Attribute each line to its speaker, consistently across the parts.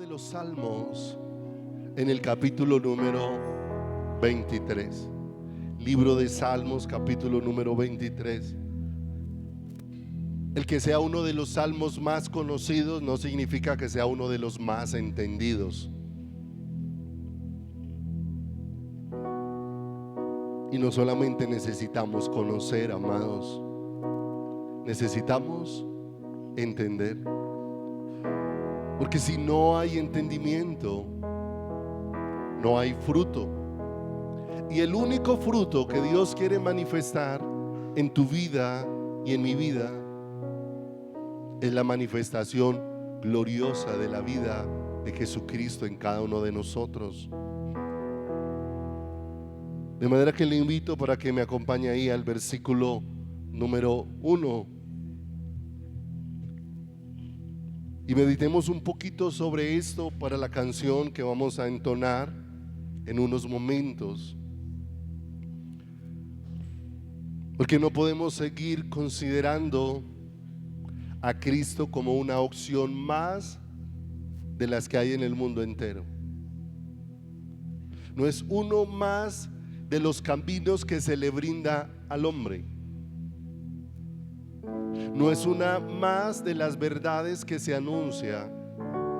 Speaker 1: de los Salmos en el capítulo número 23. Libro de Salmos, capítulo número 23. El que sea uno de los salmos más conocidos no significa que sea uno de los más entendidos. Y no solamente necesitamos conocer, amados, necesitamos entender. Porque si no hay entendimiento, no hay fruto. Y el único fruto que Dios quiere manifestar en tu vida y en mi vida es la manifestación gloriosa de la vida de Jesucristo en cada uno de nosotros. De manera que le invito para que me acompañe ahí al versículo número 1 y meditemos un poquito sobre esto para la canción que vamos a entonar en unos momentos. Porque no podemos seguir considerando a Cristo como una opción más de las que hay en el mundo entero. No es uno más de los caminos que se le brinda al hombre. No es una más de las verdades que se anuncia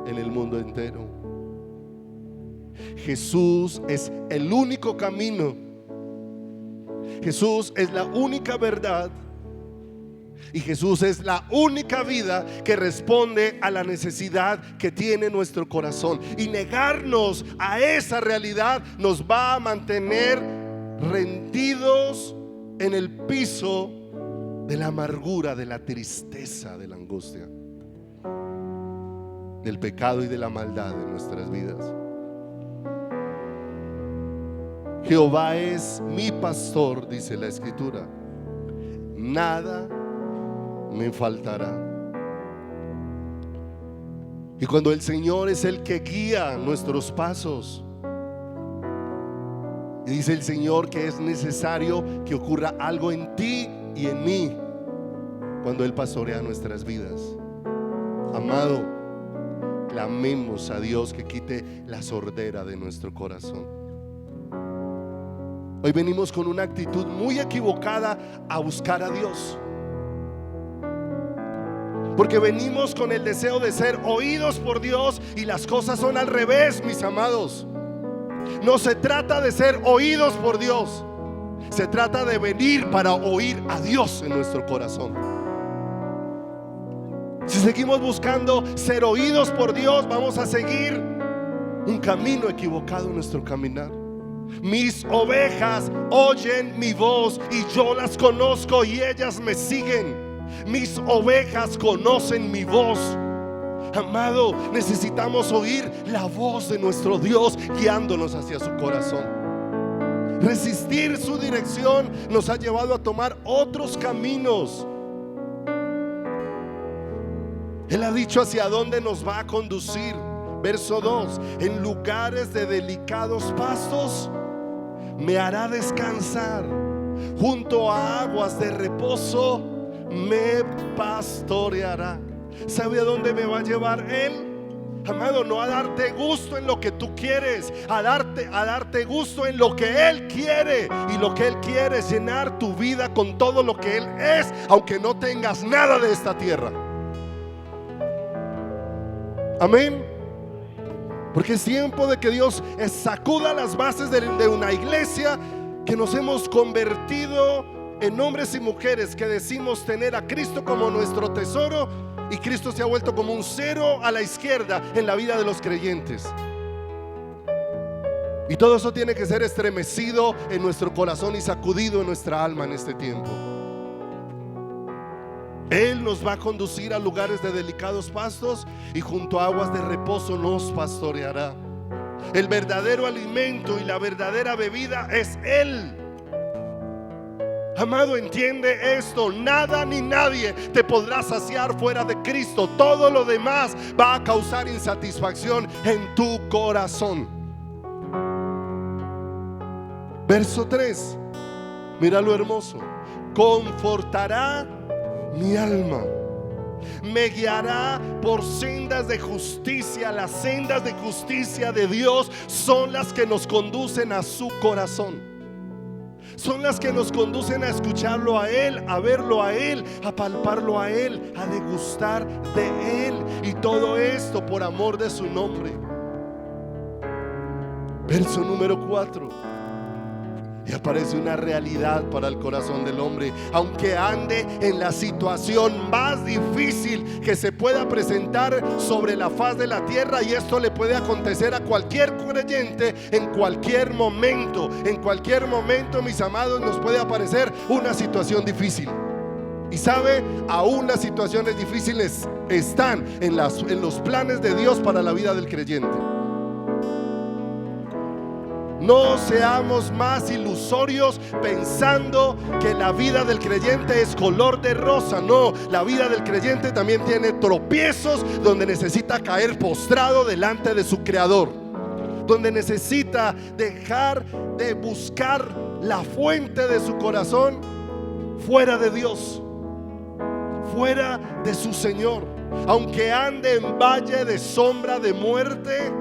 Speaker 1: en el mundo entero. Jesús es el único camino. Jesús es la única verdad. Y Jesús es la única vida que responde a la necesidad que tiene nuestro corazón. Y negarnos a esa realidad nos va a mantener rendidos en el piso de la amargura, de la tristeza, de la angustia, del pecado y de la maldad de nuestras vidas. Jehová es mi pastor, dice la Escritura, nada me faltará. Y cuando el Señor es el que guía nuestros pasos, y dice el Señor que es necesario que ocurra algo en ti y en mí cuando Él pastorea nuestras vidas. Amado, clamemos a Dios que quite la sordera de nuestro corazón. Hoy venimos con una actitud muy equivocada a buscar a Dios, porque venimos con el deseo de ser oídos por Dios y las cosas son al revés, mis amados. No se trata de ser oídos por Dios, se trata de venir para oír a Dios en nuestro corazón. Si seguimos buscando ser oídos por Dios, vamos a seguir un camino equivocado en nuestro caminar. Mis ovejas oyen mi voz y yo las conozco y ellas me siguen. Mis ovejas conocen mi voz. Amado, necesitamos oír la voz de nuestro Dios guiándonos hacia su corazón. Resistir su dirección nos ha llevado a tomar otros caminos. Él ha dicho hacia dónde nos va a conducir. Verso 2: en lugares de delicados pastos me hará descansar, junto a aguas de reposo me pastoreará. ¿Sabe a dónde me va a llevar Él? Amado, no a darte gusto en lo que tú quieres, a darte gusto en lo que Él quiere. Y lo que Él quiere es llenar tu vida con todo lo que Él es, aunque no tengas nada de esta tierra. Amén. Porque es tiempo de que Dios sacuda las bases de una iglesia que nos hemos convertido en hombres y mujeres que decimos tener a Cristo como nuestro tesoro, y Cristo se ha vuelto como un cero a la izquierda en la vida de los creyentes. Y todo eso tiene que ser estremecido en nuestro corazón y sacudido en nuestra alma en este tiempo. Él nos va a conducir a lugares de delicados pastos y junto a aguas de reposo nos pastoreará. El verdadero alimento y la verdadera bebida es Él. Amado, entiende esto: nada ni nadie te podrá saciar fuera de Cristo. Todo lo demás va a causar insatisfacción en tu corazón. Verso 3, mira lo hermoso: confortará mi alma. Me guiará por sendas de justicia. Las sendas de justicia de Dios son las que nos conducen a su corazón. Son las que nos conducen a escucharlo a Él, a verlo a Él, a palparlo a Él, a degustar de Él. Y todo esto por amor de su nombre. Verso número 4. Y aparece una realidad para el corazón del hombre. Aunque ande en la situación más difícil que se pueda presentar sobre la faz de la tierra, y esto le puede acontecer a cualquier creyente en cualquier momento. En cualquier momento, mis amados, nos puede aparecer una situación difícil. Y sabe, aún las situaciones difíciles están en los planes de Dios para la vida del creyente. No seamos más ilusorios pensando que la vida del creyente es color de rosa. No, la vida del creyente también tiene tropiezos, donde necesita caer postrado delante de su Creador, donde necesita dejar de buscar la fuente de su corazón fuera de Dios, fuera de su Señor. Aunque ande en valle de sombra de muerte,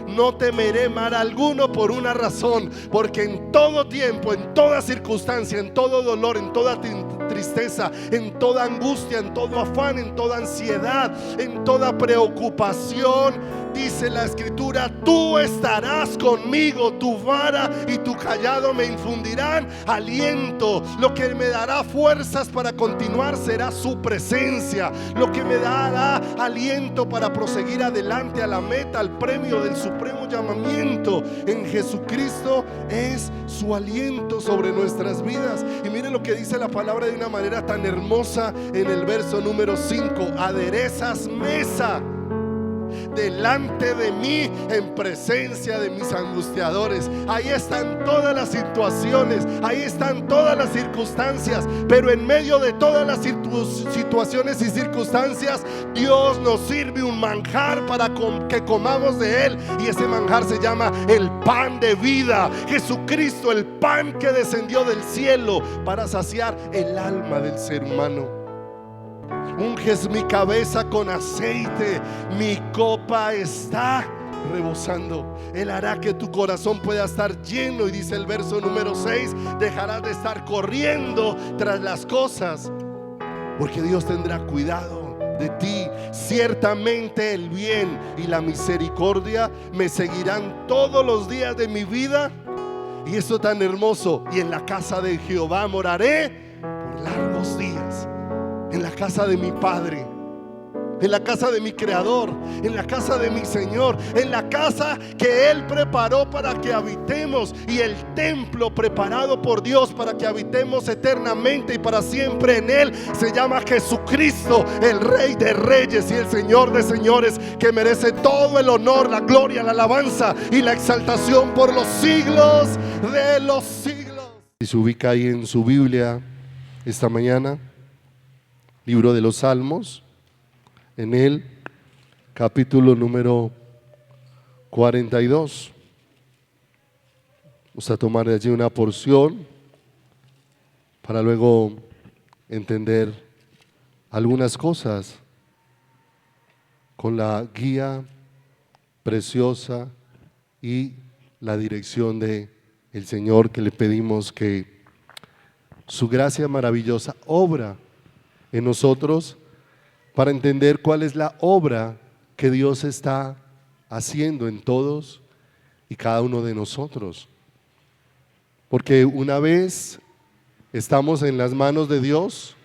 Speaker 1: no temeré mal alguno, por una razón: porque en todo tiempo, en toda circunstancia, en todo dolor, en toda tristeza, en toda angustia, en todo afán, en toda ansiedad, en toda preocupación, dice la Escritura, tú estarás conmigo, tu vara y tu callado me infundirán aliento. Lo que me dará fuerzas para continuar será su presencia. Lo que me dará aliento para proseguir adelante a la meta, al premio del supremo llamamiento en Jesucristo, es su aliento sobre nuestras vidas. Y mire lo que dice la palabra de una manera tan hermosa en el verso número 5: aderezas mesa delante de mí en presencia de mis angustiadores. Ahí están todas las situaciones, ahí están todas las circunstancias, pero en medio de todas las situaciones y circunstancias, Dios nos sirve un manjar para que comamos de él, y ese manjar se llama el pan de vida, Jesucristo, el pan que descendió del cielo para saciar el alma del ser humano. Unges mi cabeza con aceite, mi copa está rebosando. Él hará que tu corazón pueda estar lleno, y dice el verso número 6: dejarás de estar corriendo tras las cosas, porque Dios tendrá cuidado de ti. Ciertamente el bien y la misericordia me seguirán todos los días de mi vida, y esto tan hermoso: y en la casa de Jehová moraré por largos días. En la casa de mi Padre, en la casa de mi Creador, en la casa de mi Señor, en la casa que Él preparó para que habitemos, y el templo preparado por Dios para que habitemos eternamente y para siempre en Él, se llama Jesucristo, el Rey de Reyes y el Señor de Señores, que merece todo el honor, la gloria, la alabanza y la exaltación por los siglos de los siglos. Si se ubica ahí en su Biblia esta mañana, libro de los Salmos, en el capítulo número 42. Vamos a tomar de allí una porción para luego entender algunas cosas con la guía preciosa y la dirección de el Señor, que le pedimos que su gracia maravillosa obra en nosotros para entender cuál es la obra que Dios está haciendo en todos y cada uno de nosotros. Porque una vez estamos en las manos de Dios,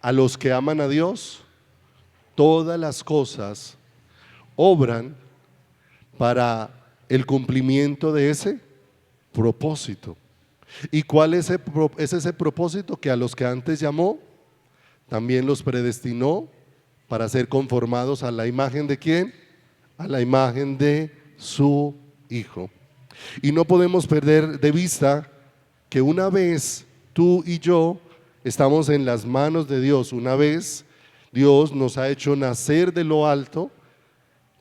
Speaker 1: a los que aman a Dios, todas las cosas obran para el cumplimiento de ese propósito. ¿Y cuál es ese propósito? Que a los que antes llamó, también los predestinó para ser conformados a la imagen de ¿quién? A la imagen de su Hijo. Y no podemos perder de vista que una vez tú y yo estamos en las manos de Dios, una vez Dios nos ha hecho nacer de lo alto,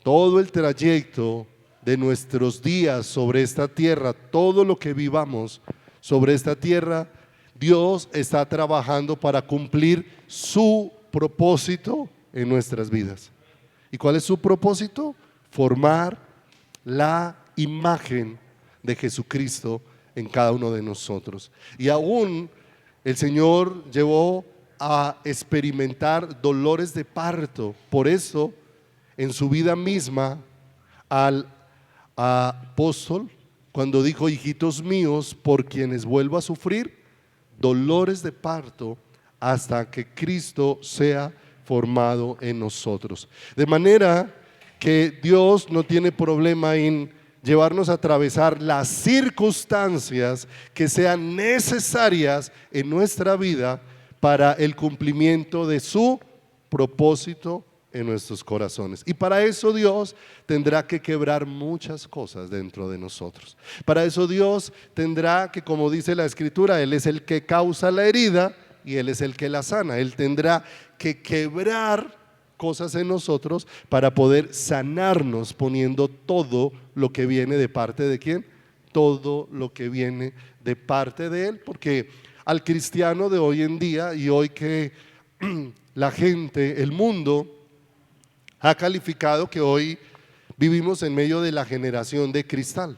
Speaker 1: todo el trayecto de nuestros días sobre esta tierra, todo lo que vivamos sobre esta tierra, Dios está trabajando para cumplir su propósito en nuestras vidas. ¿Y cuál es su propósito? Formar la imagen de Jesucristo en cada uno de nosotros. Y aún el Señor llevó a experimentar dolores de parto. Por eso, en su vida misma, al apóstol, cuando dijo: hijitos míos, por quienes vuelvo a sufrir dolores de parto hasta que Cristo sea formado en nosotros. De manera que Dios no tiene problema en llevarnos a atravesar las circunstancias que sean necesarias en nuestra vida para el cumplimiento de su propósito en nuestros corazones. Y para eso Dios tendrá que quebrar muchas cosas dentro de nosotros. Para eso Dios tendrá que, como dice la Escritura, Él es el que causa la herida y Él es el que la sana. Él tendrá que quebrar cosas en nosotros para poder sanarnos, poniendo todo lo que viene de parte de ¿quién? Todo lo que viene de parte de Él. Porque al cristiano de hoy en día, y hoy que la gente, el mundo ha calificado que hoy vivimos en medio de la generación de cristal,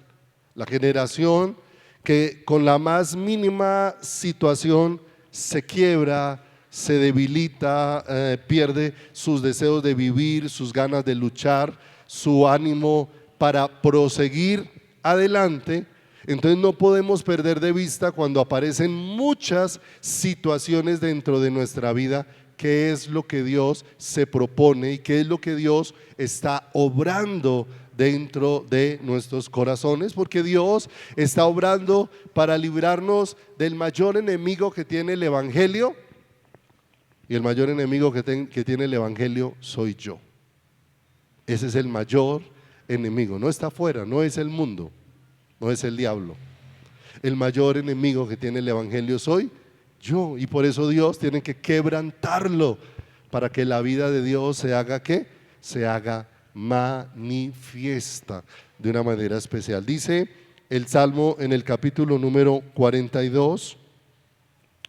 Speaker 1: la generación que con la más mínima situación se quiebra, se debilita, pierde sus deseos de vivir, sus ganas de luchar, su ánimo para proseguir adelante. Entonces no podemos perder de vista, cuando aparecen muchas situaciones dentro de nuestra vida, qué es lo que Dios se propone y qué es lo que Dios está obrando dentro de nuestros corazones, porque Dios está obrando para librarnos del mayor enemigo que tiene el Evangelio. Y el mayor enemigo que tiene el Evangelio soy yo. Ese es el mayor enemigo. No está afuera, no es el mundo, no es el diablo. El mayor enemigo que tiene el Evangelio soy yo. Y por eso Dios tiene que quebrantarlo para que la vida de Dios se haga ¿qué? Se haga manifiesta de una manera especial. Dice el Salmo en el capítulo número 42,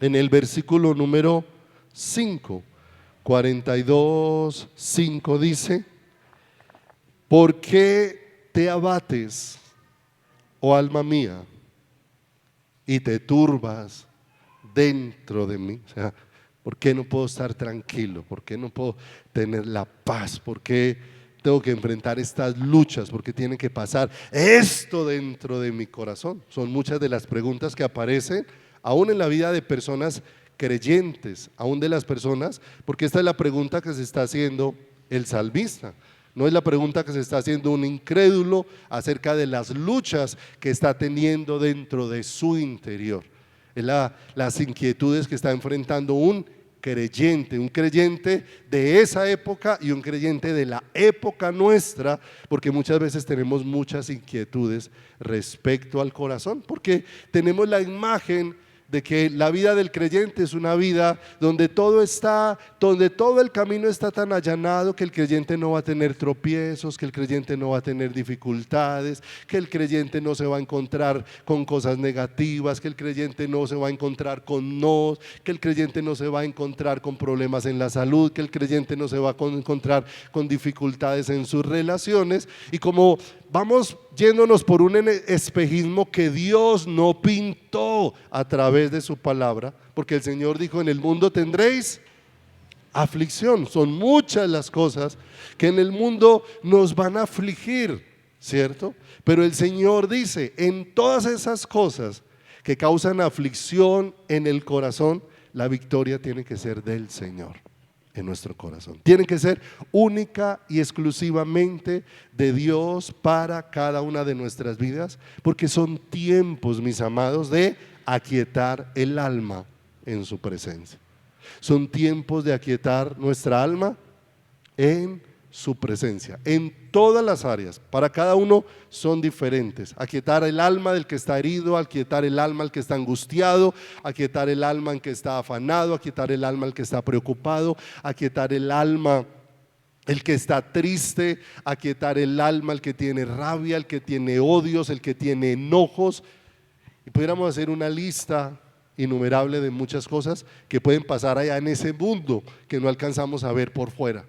Speaker 1: en el versículo número 5, 42, 5 dice: ¿por qué te abates, oh alma mía, y te turbas dentro de mí? O sea, ¿por qué no puedo estar tranquilo? ¿Por qué no puedo tener la paz? ¿Por qué tengo que enfrentar estas luchas? ¿Por qué tiene que pasar esto dentro de mi corazón? Son muchas de las preguntas que aparecen aún en la vida de personas creyentes, aún de las personas, porque esta es la pregunta que se está haciendo el salmista. No es la pregunta que se está haciendo un incrédulo acerca de las luchas que está teniendo dentro de su interior. Es las inquietudes que está enfrentando un creyente de esa época y un creyente de la época nuestra, porque muchas veces tenemos muchas inquietudes respecto al corazón, porque tenemos la imagen de que la vida del creyente es una vida donde todo el camino está tan allanado, que el creyente no va a tener tropiezos, que el creyente no va a tener dificultades, que el creyente no se va a encontrar con cosas negativas, que el creyente no se va a encontrar con no, que el creyente no se va a encontrar con problemas en la salud, que el creyente no se va a encontrar con dificultades en sus relaciones. Y como vamos yéndonos por un espejismo que Dios no pintó a través de su palabra, porque el Señor dijo: en el mundo tendréis aflicción. Son muchas las cosas que en el mundo nos van a afligir, ¿cierto? Pero el Señor dice: en todas esas cosas que causan aflicción en el corazón, la victoria tiene que ser del Señor en nuestro corazón. Tiene que ser única y exclusivamente de Dios para cada una de nuestras vidas, porque son tiempos, mis amados, de aquietar el alma en su presencia. Son tiempos de aquietar nuestra alma en su presencia, en todas las áreas. Para cada uno son diferentes. Aquietar el alma del que está herido, aquietar el alma del que está angustiado, aquietar el alma en que está afanado, aquietar el alma el que está preocupado, aquietar el alma el que está triste, aquietar el alma el que tiene rabia, el que tiene odios, el que tiene enojos. Y pudiéramos hacer una lista innumerable de muchas cosas que pueden pasar allá en ese mundo que no alcanzamos a ver por fuera.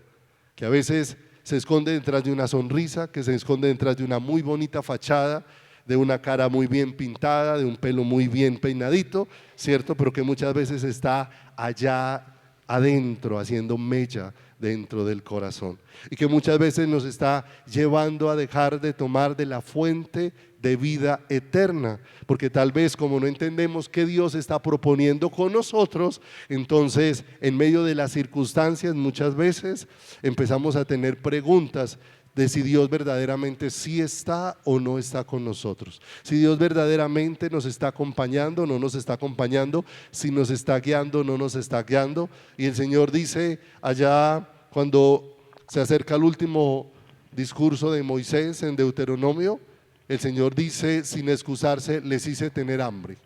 Speaker 1: que a veces se esconde detrás de una sonrisa, que se esconde detrás de una muy bonita fachada, de una cara muy bien pintada, de un pelo muy bien peinadito, ¿cierto? Pero que muchas veces está allá adentro, haciendo mella dentro del corazón, y que muchas veces nos está llevando a dejar de tomar de la fuente de vida eterna, porque tal vez como no entendemos qué Dios está proponiendo con nosotros, entonces en medio de las circunstancias muchas veces empezamos a tener preguntas de si Dios verdaderamente sí está o no está con nosotros, si Dios verdaderamente nos está acompañando o no nos está acompañando, si nos está guiando o no nos está guiando. Y el Señor dice allá cuando se acerca el último discurso de Moisés en Deuteronomio, el Señor dice sin excusarse: les hice tener hambre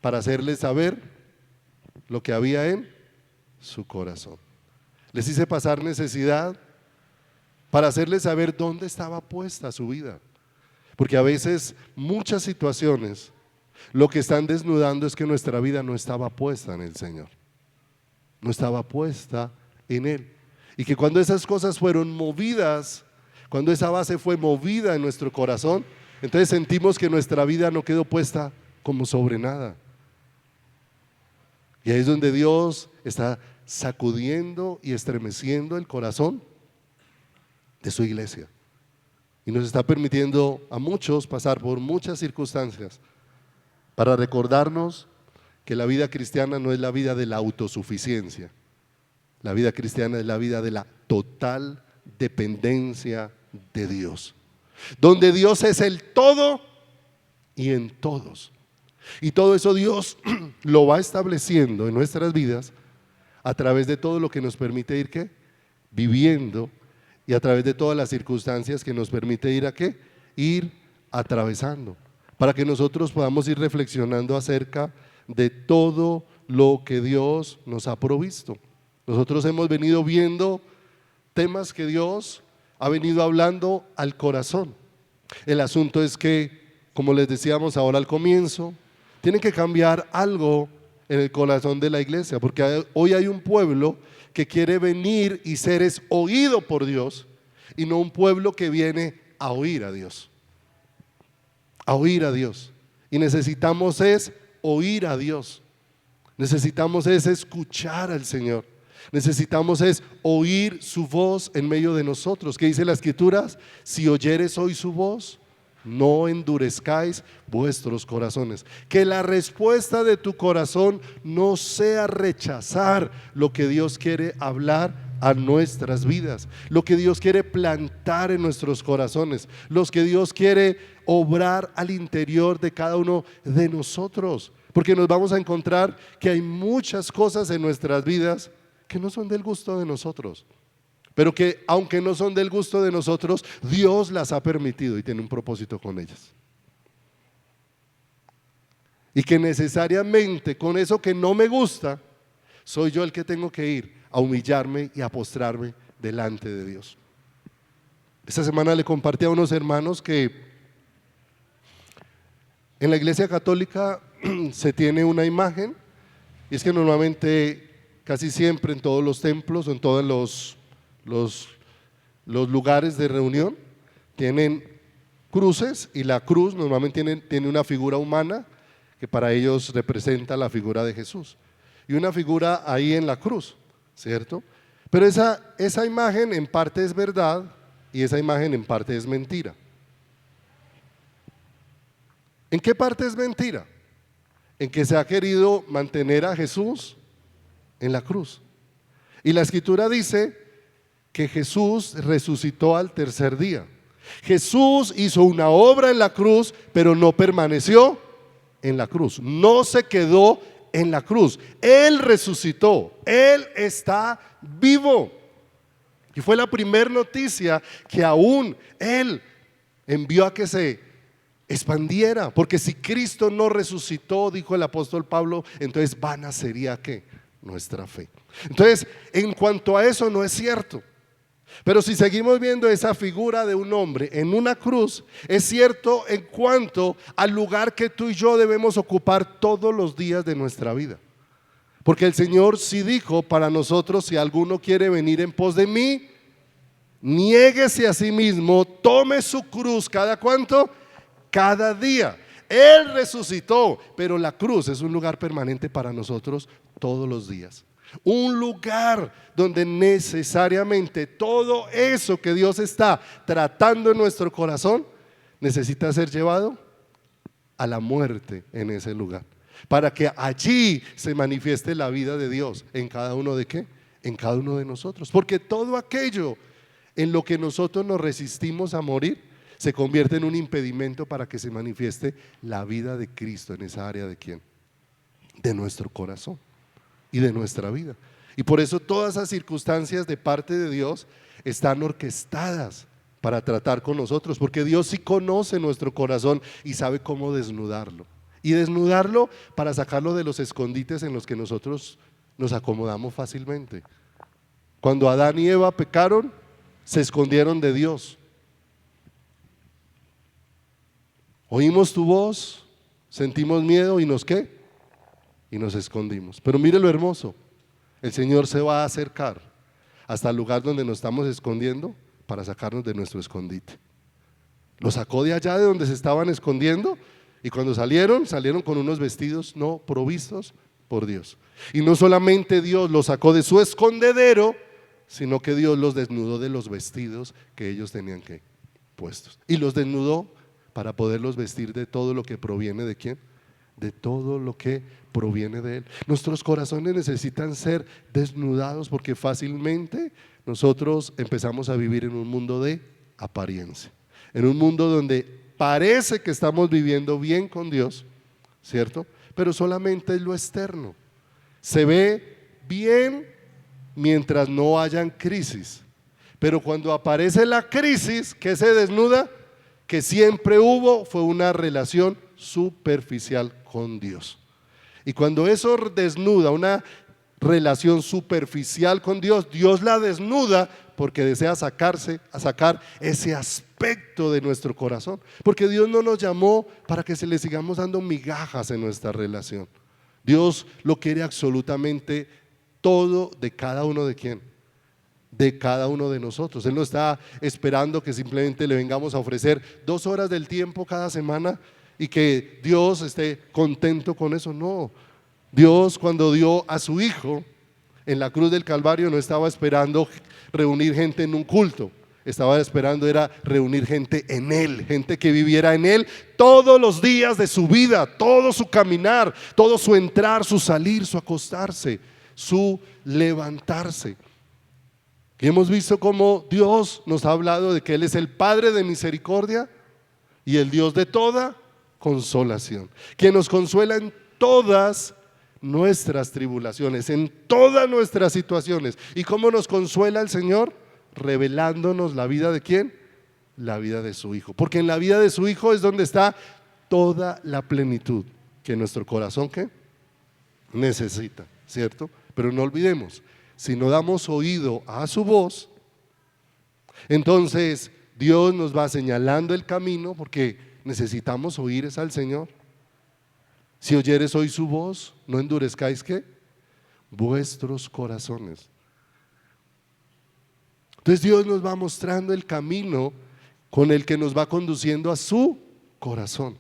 Speaker 1: para hacerles saber lo que había en su corazón, les hice pasar necesidad para hacerles saber dónde estaba puesta su vida, porque a veces muchas situaciones lo que están desnudando es que nuestra vida no estaba puesta en el Señor, no estaba puesta en Él, y que cuando esas cosas fueron movidas, cuando esa base fue movida en nuestro corazón, entonces sentimos que nuestra vida no quedó puesta como sobre nada, y ahí es donde Dios está sacudiendo y estremeciendo el corazón de su iglesia, y nos está permitiendo a muchos pasar por muchas circunstancias para recordarnos que la vida cristiana no es la vida de la autosuficiencia, la vida cristiana es la vida de la total dependencia de Dios, donde Dios es el todo y en todos, y todo eso Dios lo va estableciendo en nuestras vidas a través de todo lo que nos permite ir ¿qué? Viviendo, y a través de todas las circunstancias que nos permite ir ¿a qué? Ir atravesando, para que nosotros podamos ir reflexionando acerca de todo lo que Dios nos ha provisto. Nosotros hemos venido viendo temas que Dios ha venido hablando al corazón. El asunto es que, como les decíamos ahora al comienzo, tiene que cambiar algo en el corazón de la iglesia, porque hoy hay un pueblo que quiere venir y ser oído por Dios, y no un pueblo que viene a oír a Dios. A oír a Dios. Y necesitamos oír a Dios. Necesitamos escuchar al Señor. Necesitamos oír su voz en medio de nosotros. ¿Qué dice la Escritura? Si oyeres hoy su voz, no endurezcáis vuestros corazones. Que la respuesta de tu corazón no sea rechazar lo que Dios quiere hablar a nuestras vidas, lo que Dios quiere plantar en nuestros corazones, los que Dios quiere obrar al interior de cada uno de nosotros, porque nos vamos a encontrar que hay muchas cosas en nuestras vidas que no son del gusto de nosotros, pero que aunque no son del gusto de nosotros, Dios las ha permitido y tiene un propósito con ellas. Y que necesariamente con eso que no me gusta, soy yo el que tengo que ir a humillarme y a postrarme delante de Dios. Esta semana le compartí a unos hermanos que en la iglesia católica se tiene una imagen, y es que normalmente, casi siempre en todos los templos, en todos los lugares de reunión, tienen cruces, y la cruz normalmente tiene una figura humana que para ellos representa la figura de Jesús, y una figura ahí en la cruz, ¿cierto? Pero esa imagen en parte es verdad y esa imagen en parte es mentira. ¿En qué parte es mentira? En que se ha querido mantener a Jesús en la cruz, y la Escritura dice que Jesús resucitó al tercer día. Jesús hizo una obra en la cruz, pero no permaneció en la cruz, no se quedó en la cruz. Él resucitó, Él está vivo, y fue la primera noticia que aún Él envió a que se expandiera, porque si Cristo no resucitó, dijo el apóstol Pablo, entonces vana sería ¿qué? Nuestra fe. Entonces, en cuanto a eso no es cierto. Pero si seguimos viendo esa figura de un hombre en una cruz, es cierto en cuanto al lugar que tú y yo debemos ocupar todos los días de nuestra vida. Porque el Señor sí dijo para nosotros: si alguno quiere venir en pos de mí, niéguese a sí mismo, tome su cruz. ¿Cada cuánto? Cada día. Él resucitó, pero la cruz es un lugar permanente para nosotros todos los días. Un lugar donde necesariamente todo eso que Dios está tratando en nuestro corazón necesita ser llevado a la muerte en ese lugar, para que allí se manifieste la vida de Dios en cada uno de ¿qué? En cada uno de nosotros. Porque todo aquello en lo que nosotros nos resistimos a morir se convierte en un impedimento para que se manifieste la vida de Cristo en esa área de ¿quién? De nuestro corazón y de nuestra vida. Y por eso todas esas circunstancias de parte de Dios están orquestadas para tratar con nosotros, porque Dios sí conoce nuestro corazón y sabe cómo desnudarlo. Y desnudarlo para sacarlo de los escondites en los que nosotros nos acomodamos fácilmente. Cuando Adán y Eva pecaron, se escondieron de Dios. Oímos tu voz, sentimos miedo y ¿nos qué? Y nos escondimos. Pero mire lo hermoso, el Señor se va a acercar hasta el lugar donde nos estamos escondiendo para sacarnos de nuestro escondite. Lo sacó de allá de donde se estaban escondiendo, y cuando salieron con unos vestidos no provistos por Dios. Y no solamente Dios los sacó de su escondedero, sino que Dios los desnudó de los vestidos que ellos tenían que puestos. Y los desnudó para poderlos vestir de todo lo que proviene de ¿quién? De todo lo que proviene de Él. Nuestros corazones necesitan ser desnudados, porque fácilmente nosotros empezamos a vivir en un mundo de apariencia, en un mundo donde parece que estamos viviendo bien con Dios, ¿cierto? Pero solamente es lo externo. Se ve bien mientras no hayan crisis, pero cuando aparece la crisis, ¿qué se desnuda? Que siempre fue una relación superficial con Dios. Y cuando eso desnuda una relación superficial con Dios, Dios la desnuda porque desea sacar ese aspecto de nuestro corazón. Porque Dios no nos llamó para que se le sigamos dando migajas en nuestra relación. Dios lo quiere absolutamente todo de cada uno de ¿quién? De cada uno de nosotros. Él no está esperando que simplemente le vengamos a ofrecer 2 horas del tiempo cada semana y que Dios esté contento con eso. No, Dios, cuando dio a su Hijo en la cruz del Calvario, no estaba esperando reunir gente en un culto, estaba esperando era reunir gente en Él, gente que viviera en Él todos los días de su vida, todo su caminar, todo su entrar, su salir, su acostarse, su levantarse. Y hemos visto cómo Dios nos ha hablado de que Él es el Padre de misericordia y el Dios de toda consolación, que nos consuela en todas nuestras tribulaciones, en todas nuestras situaciones. ¿Y cómo nos consuela el Señor? Revelándonos la vida de ¿quién? La vida de su Hijo, porque en la vida de su Hijo es donde está toda la plenitud que nuestro corazón ¿qué? Necesita, ¿cierto? Pero no olvidemos, si no damos oído a su voz, entonces Dios nos va señalando el camino, porque necesitamos oír es al Señor. Si oyeres hoy su voz, no endurezcáis ¿qué? Vuestros corazones. Entonces Dios nos va mostrando el camino con el que nos va conduciendo a su corazón.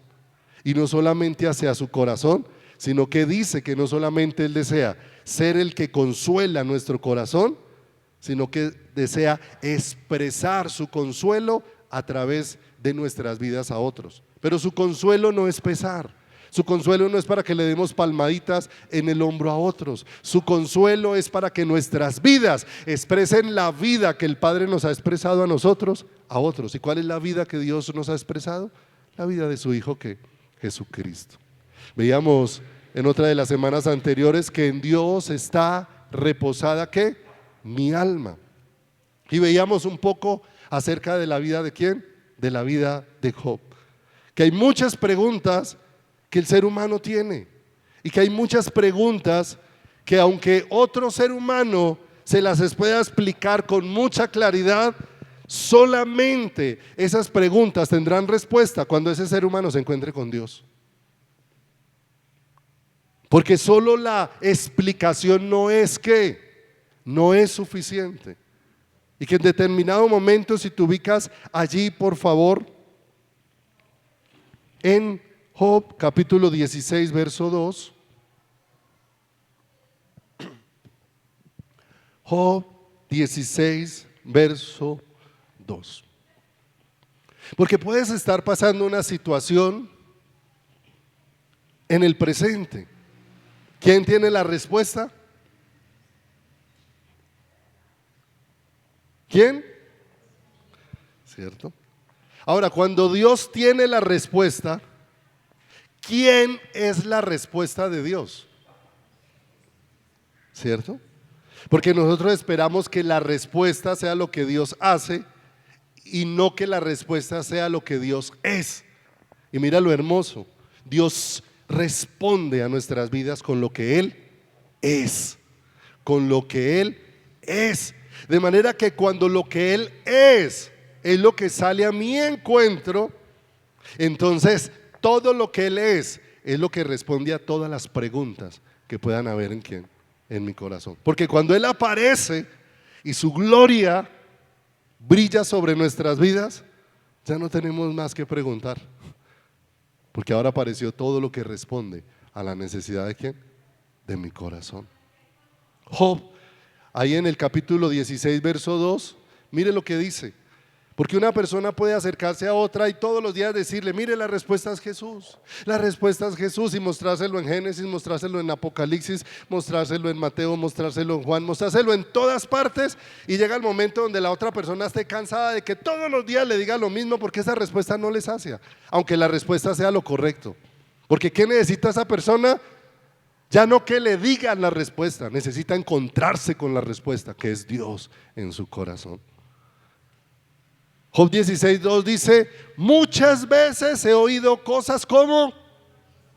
Speaker 1: Y no solamente hacia su corazón, sino que dice que no solamente Él desea ser el que consuela nuestro corazón, sino que desea expresar su consuelo a través de nuestras vidas a otros. Pero su consuelo no es pesar. Su consuelo no es para que le demos palmaditas en el hombro a otros. Su consuelo es para que nuestras vidas expresen la vida que el Padre nos ha expresado a nosotros, a otros. ¿Y cuál es la vida que Dios nos ha expresado? La vida de su Hijo, que Jesucristo. Veíamos en otra de las semanas anteriores que en Dios está reposada ¿qué? Mi alma. Y veíamos un poco acerca de la vida de ¿quién? De la vida de Job. Que hay muchas preguntas que el ser humano tiene, y que hay muchas preguntas que aunque otro ser humano se las pueda explicar con mucha claridad, solamente esas preguntas tendrán respuesta cuando ese ser humano se encuentre con Dios. Porque solo la explicación no es suficiente. Y que en determinado momento, si te ubicas allí, por favor, en Job capítulo 16, verso 2. Job 16, verso 2. Porque puedes estar pasando una situación en el presente. ¿Quién tiene la respuesta? ¿Quién? ¿Cierto? Ahora, cuando Dios tiene la respuesta, ¿quién es la respuesta de Dios? ¿Cierto? Porque nosotros esperamos que la respuesta sea lo que Dios hace y no que la respuesta sea lo que Dios es. Y mira lo hermoso, Dios responde a nuestras vidas con lo que Él es, con lo que Él es. De manera que cuando lo que Él es lo que sale a mi encuentro, entonces todo lo que Él es lo que responde a todas las preguntas que puedan haber en quién, en mi corazón. Porque cuando Él aparece y su gloria brilla sobre nuestras vidas, ya no tenemos más que preguntar. Porque ahora apareció todo lo que responde a la necesidad de quién, de mi corazón. Job, ahí en el capítulo 16, verso 2, mire lo que dice. Porque una persona puede acercarse a otra y todos los días decirle, mire, la respuesta es Jesús, la respuesta es Jesús, y mostrárselo en Génesis, mostrárselo en Apocalipsis, mostrárselo en Mateo, mostrárselo en Juan, mostrárselo en todas partes, y llega el momento donde la otra persona esté cansada de que todos los días le diga lo mismo, porque esa respuesta no le sacia, aunque la respuesta sea lo correcto. Porque ¿qué necesita esa persona? Ya no que le digan la respuesta, necesita encontrarse con la respuesta, que es Dios en su corazón. Job 16:2 dice, muchas veces he oído cosas como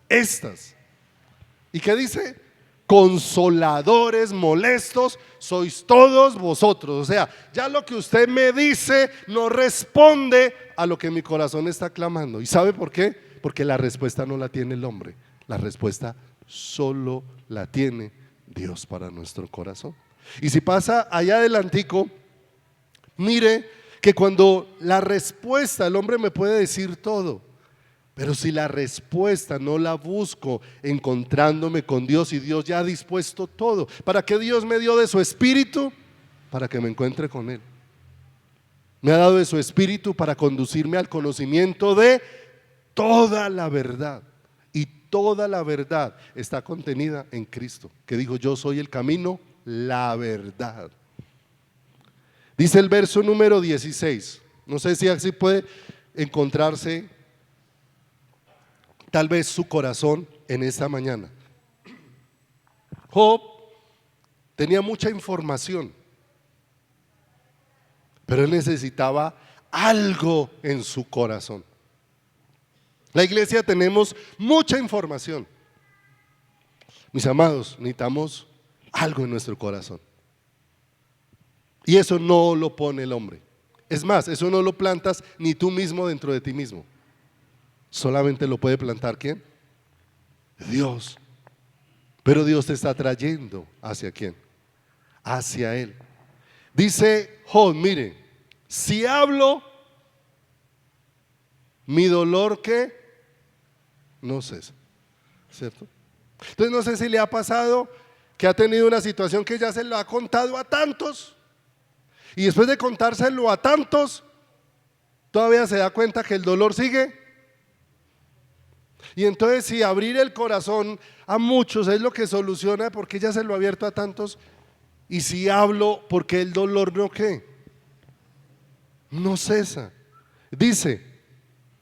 Speaker 1: estas. ¿Y qué dice? Consoladores molestos sois todos vosotros. O sea, ya lo que usted me dice no responde a lo que mi corazón está clamando. ¿Y sabe por qué? Porque la respuesta no la tiene el hombre, la respuesta solo la tiene Dios para nuestro corazón. Y si pasa allá adelantico, mire que cuando la respuesta, el hombre me puede decir todo, pero si la respuesta no la busco encontrándome con Dios, y Dios ya ha dispuesto todo, ¿para qué Dios me dio de su espíritu? Para que me encuentre con Él. Me ha dado de su espíritu para conducirme al conocimiento de toda la verdad, y toda la verdad está contenida en Cristo, que dijo, yo soy el camino, la verdad. Dice el verso número 16, no sé si así puede encontrarse tal vez su corazón en esta mañana. Job tenía mucha información, pero él necesitaba algo en su corazón. La iglesia tenemos mucha información. Mis amados, necesitamos algo en nuestro corazón. Y eso no lo pone el hombre. Es más, eso no lo plantas ni tú mismo dentro de ti mismo. Solamente lo puede plantar ¿quién? Dios. Pero Dios te está trayendo ¿hacia quién? Hacia Él. Dice Job, mire, si hablo, mi dolor ¿qué? No cesa, ¿cierto? Entonces no sé si le ha pasado que ha tenido una situación que ya se lo ha contado a tantos, y después de contárselo a tantos, todavía se da cuenta que el dolor sigue. Y entonces si abrir el corazón a muchos es lo que soluciona, porque ya se lo ha abierto a tantos, y si hablo, porque el dolor no ¿qué? No cesa. Dice,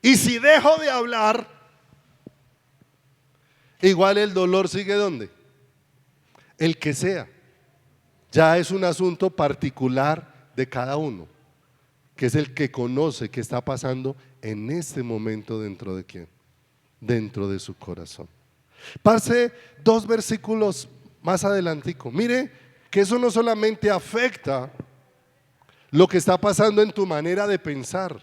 Speaker 1: y si dejo de hablar, igual el dolor sigue ¿dónde? El que sea. Ya es un asunto particular de cada uno, que es el que conoce qué está pasando en este momento dentro de quién, dentro de su corazón. Pase 2 versículos más adelantico. Mire que eso no solamente afecta lo que está pasando en tu manera de pensar.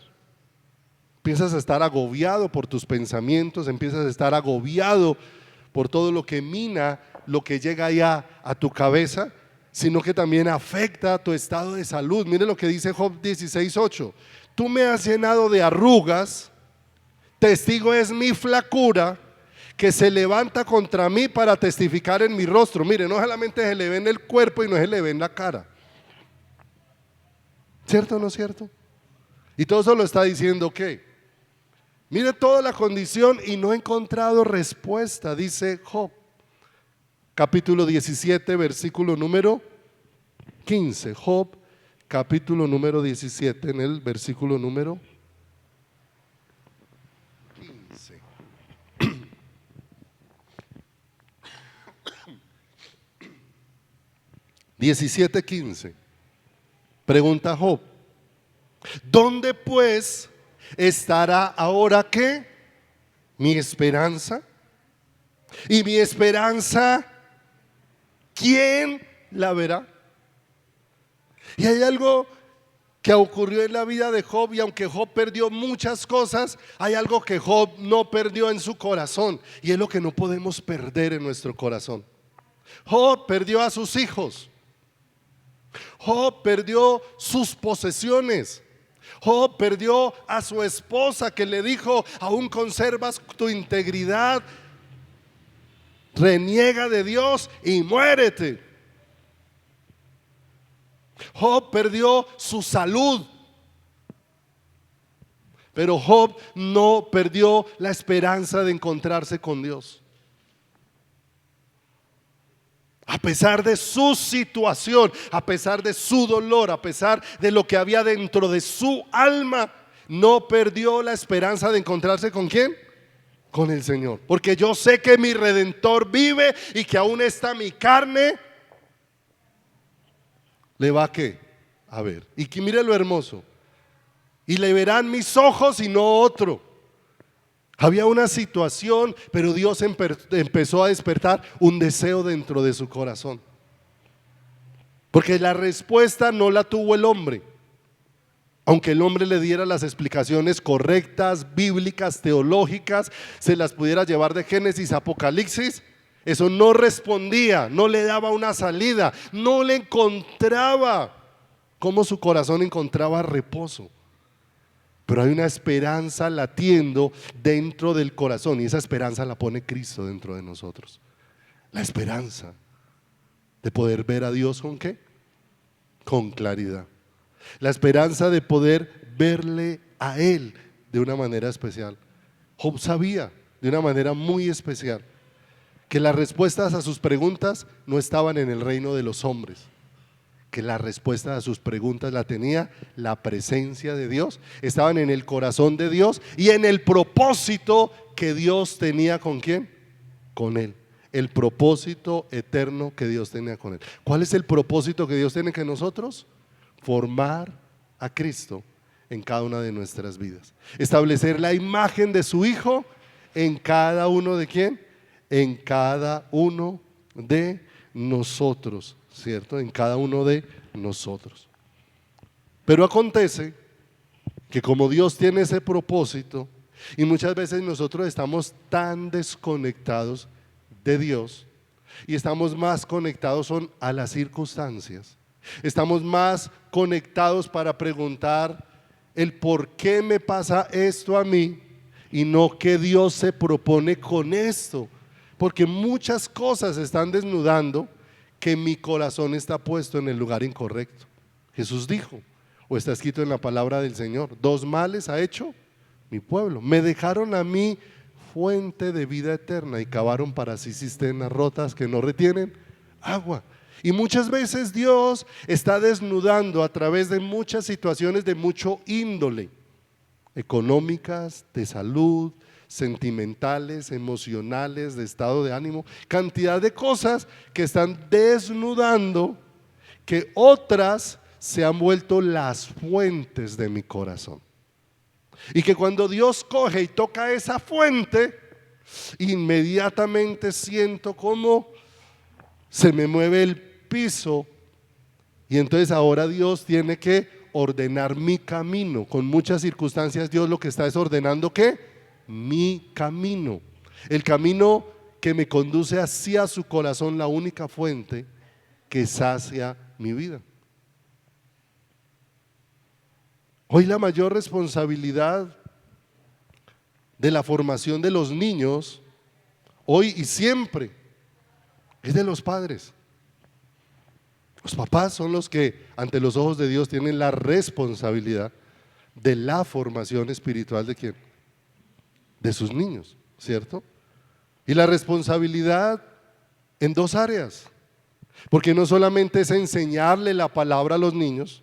Speaker 1: Empiezas a estar agobiado por tus pensamientos, empiezas a estar agobiado por todo lo que mina, lo que llega allá a tu cabeza, sino que también afecta a tu estado de salud. Mire lo que dice Job 16:8. Tú me has llenado de arrugas, testigo es mi flacura, que se levanta contra mí para testificar en mi rostro. Mire, no solamente se le ve en el cuerpo y no se le ve en la cara. ¿Cierto o no es cierto? Y todo eso lo está diciendo ¿qué? Mire toda la condición y no he encontrado respuesta, dice Job. Capítulo 17, versículo número 15. Job, capítulo número 17, en el versículo número 15. 17:15. Pregunta Job: ¿dónde pues estará ahora qué? Mi esperanza. Y mi esperanza, ¿quién la verá? Y hay algo que ocurrió en la vida de Job, y aunque Job perdió muchas cosas, hay algo que Job no perdió en su corazón, y es lo que no podemos perder en nuestro corazón. Job perdió a sus hijos. Job perdió sus posesiones. Job perdió a su esposa, que le dijo: aún conservas tu integridad, reniega de Dios y muérete. Job perdió su salud, pero Job no perdió la esperanza de encontrarse con Dios. A pesar de su situación, a pesar de su dolor, a pesar de lo que había dentro de su alma, no perdió la esperanza de encontrarse ¿con quién? Con el Señor. Porque yo sé que mi Redentor vive y que aún está mi carne. ¿Le va a qué? A ver. Y que mire lo hermoso. Y le verán mis ojos y no otro. Había una situación, pero Dios empezó a despertar un deseo dentro de su corazón. Porque la respuesta no la tuvo el hombre. Aunque el hombre le diera las explicaciones correctas, bíblicas, teológicas, se las pudiera llevar de Génesis a Apocalipsis, eso no respondía, no le daba una salida, no le encontraba como su corazón encontraba reposo. Pero hay una esperanza latiendo dentro del corazón, y esa esperanza la pone Cristo dentro de nosotros. La esperanza de poder ver a Dios ¿con qué? Con claridad. La esperanza de poder verle a Él de una manera especial. Job sabía de una manera muy especial que las respuestas a sus preguntas no estaban en el reino de los hombres, que la respuesta a sus preguntas la tenía la presencia de Dios, estaban en el corazón de Dios y en el propósito que Dios tenía ¿con quién? Con él. El propósito eterno que Dios tenía con él. ¿Cuál es el propósito que Dios tiene con nosotros? Formar a Cristo en cada una de nuestras vidas. Establecer la imagen de su Hijo en cada uno de ¿quién? En cada uno de nosotros, ¿cierto? En cada uno de nosotros. Pero acontece que como Dios tiene ese propósito, y muchas veces nosotros estamos tan desconectados de Dios y estamos más conectados a las circunstancias, estamos más conectados para preguntar el por qué me pasa esto a mí y no qué Dios se propone con esto, porque muchas cosas están desnudando que mi corazón está puesto en el lugar incorrecto. Jesús dijo, o está escrito en la palabra del Señor: 2 males ha hecho mi pueblo, me dejaron a mí fuente de vida eterna y cavaron para sí cisternas rotas que no retienen agua. Y muchas veces Dios está desnudando a través de muchas situaciones de mucho índole, económicas, de salud, sentimentales, emocionales, de estado de ánimo, cantidad de cosas que están desnudando, que otras se han vuelto las fuentes de mi corazón. Y que cuando Dios coge y toca esa fuente, inmediatamente siento como se me mueve el piso, y entonces ahora Dios tiene que ordenar mi camino. Con muchas circunstancias Dios lo que está es ordenando ¿qué? Mi camino. El camino que me conduce hacia su corazón, la única fuente que sacia mi vida. Hoy la mayor responsabilidad de la formación de los niños, hoy y siempre, es de los padres. Los papás son los que ante los ojos de Dios tienen la responsabilidad de la formación espiritual ¿de quién? De sus niños, ¿cierto? Y la responsabilidad en dos áreas, porque no solamente es enseñarle la palabra a los niños.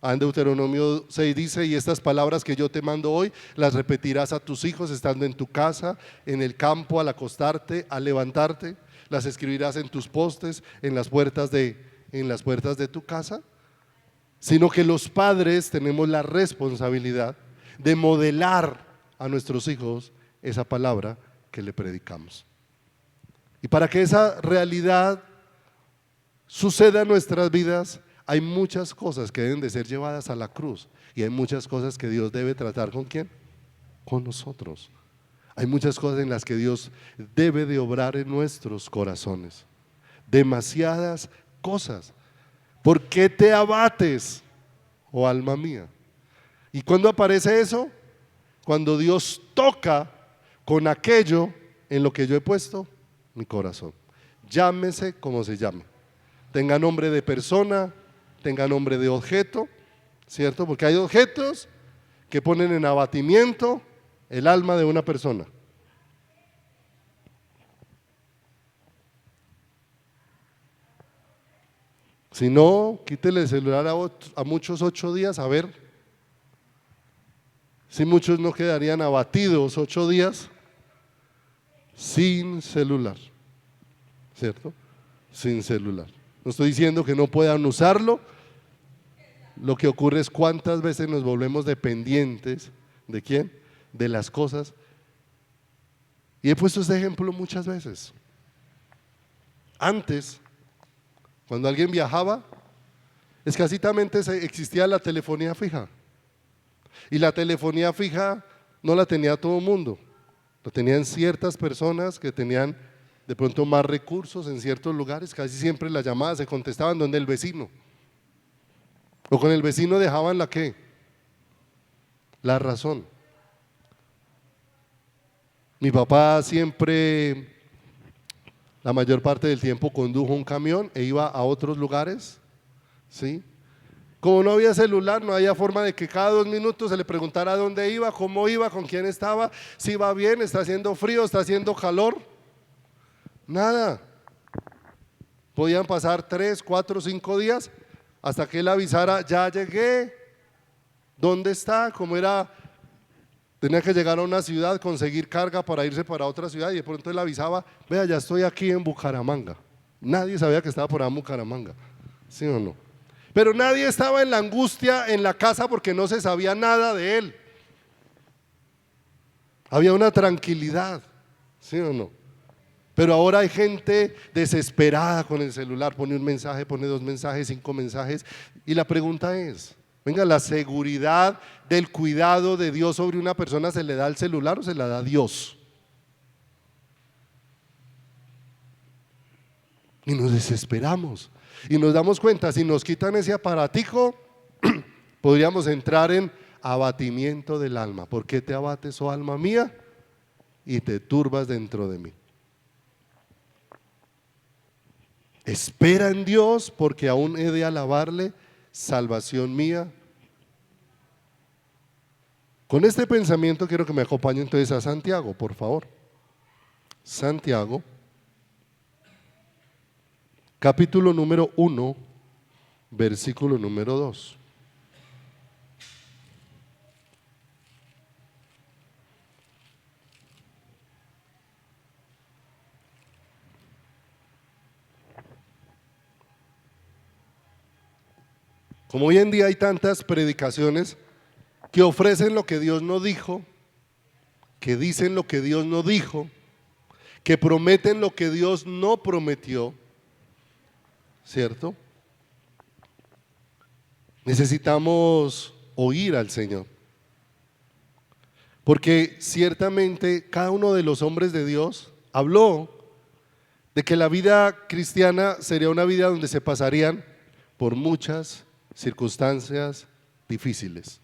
Speaker 1: En Deuteronomio 6 dice: y estas palabras que yo te mando hoy las repetirás a tus hijos estando en tu casa, en el campo, al acostarte, al levantarte, las escribirás en tus postes, en las puertas de tu casa. Sino que los padres tenemos la responsabilidad de modelar a nuestros hijos esa palabra que le predicamos. Y para que esa realidad suceda en nuestras vidas, hay muchas cosas que deben de ser llevadas a la cruz, y hay muchas cosas que Dios debe tratar ¿con quién? Con nosotros. Hay muchas cosas en las que Dios debe de obrar en nuestros corazones. Demasiadas cosas. ¿Por qué te abates, oh alma mía? ¿Y cuándo aparece eso? Cuando Dios toca con aquello en lo que yo he puesto mi corazón. Llámese como se llame. Tenga nombre de persona, tenga nombre de objeto, ¿cierto? Porque hay objetos que ponen en abatimiento el alma de una persona. Si no, quítele el celular a muchos 8 días, a ver si muchos no quedarían abatidos 8 días sin celular, ¿cierto? Sin celular. No estoy diciendo que no puedan usarlo. Lo que ocurre es cuántas veces nos volvemos dependientes ¿de quién? De las cosas. Y he puesto este ejemplo muchas veces. Antes, cuando alguien viajaba, escasitamente existía la telefonía fija. Y la telefonía fija no la tenía todo el mundo. La tenían ciertas personas que tenían de pronto más recursos en ciertos lugares. Casi siempre las llamadas se contestaban donde el vecino. O con el vecino dejaban la ¿qué? La razón. Mi papá siempre, la mayor parte del tiempo, condujo un camión e iba a otros lugares, ¿sí? Como no había celular, no había forma de que cada 2 minutos se le preguntara dónde iba, cómo iba, con quién estaba, si iba bien, está haciendo frío, está haciendo calor. Nada. Podían pasar 3, 4, 5 días hasta que él avisara: ya llegué, ¿dónde está? Como era, tenía que llegar a una ciudad, conseguir carga para irse para otra ciudad, y de pronto él avisaba: vea, ya estoy aquí en Bucaramanga. Nadie sabía que estaba por ahí en Bucaramanga, ¿sí o no? Pero nadie estaba en la angustia en la casa porque no se sabía nada de él. Había una tranquilidad, ¿sí o no? Pero ahora hay gente desesperada con el celular, pone un mensaje, pone 2 mensajes, 5 mensajes, y la pregunta es: venga, ¿la seguridad del cuidado de Dios sobre una persona se le da al celular o se la da Dios? Y nos desesperamos y nos damos cuenta, si nos quitan ese aparatico, podríamos entrar en abatimiento del alma. ¿Por qué te abates, oh alma mía, y te turbas dentro de mí? Espera en Dios, porque aún he de alabarle, salvación mía. Con este pensamiento quiero que me acompañe entonces a Santiago, por favor. Santiago, capítulo número 1, versículo número 2. Como hoy en día hay tantas predicaciones que ofrecen lo que Dios no dijo, que dicen lo que Dios no dijo, que prometen lo que Dios no prometió, ¿cierto? Necesitamos oír al Señor, porque ciertamente cada uno de los hombres de Dios habló de que la vida cristiana sería una vida donde se pasarían por muchas circunstancias difíciles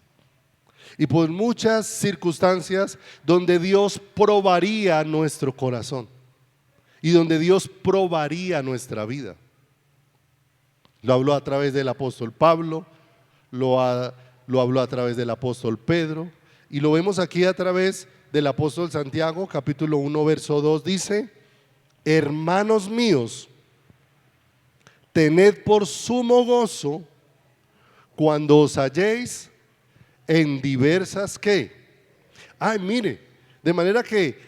Speaker 1: y por muchas circunstancias donde Dios probaría nuestro corazón y donde Dios probaría nuestra vida. Lo habló a través del apóstol Pablo, lo habló a través del apóstol Pedro y lo vemos aquí a través del apóstol Santiago, capítulo 1, verso 2, dice: hermanos míos, tened por sumo gozo cuando os halléis en diversas ¿qué? Ay, mire, de manera que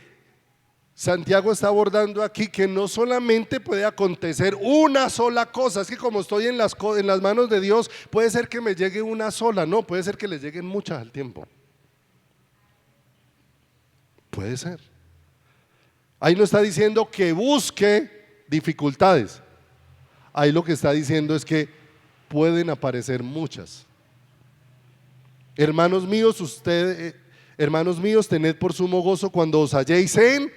Speaker 1: Santiago está abordando aquí que no solamente puede acontecer una sola cosa, es que como estoy en las manos de Dios, puede ser que me llegue una sola, no, puede ser que les lleguen muchas al tiempo. Puede ser. Ahí no está diciendo que busque dificultades, ahí lo que está diciendo es que pueden aparecer muchas. Hermanos míos, hermanos míos, tened por sumo gozo cuando os halléis en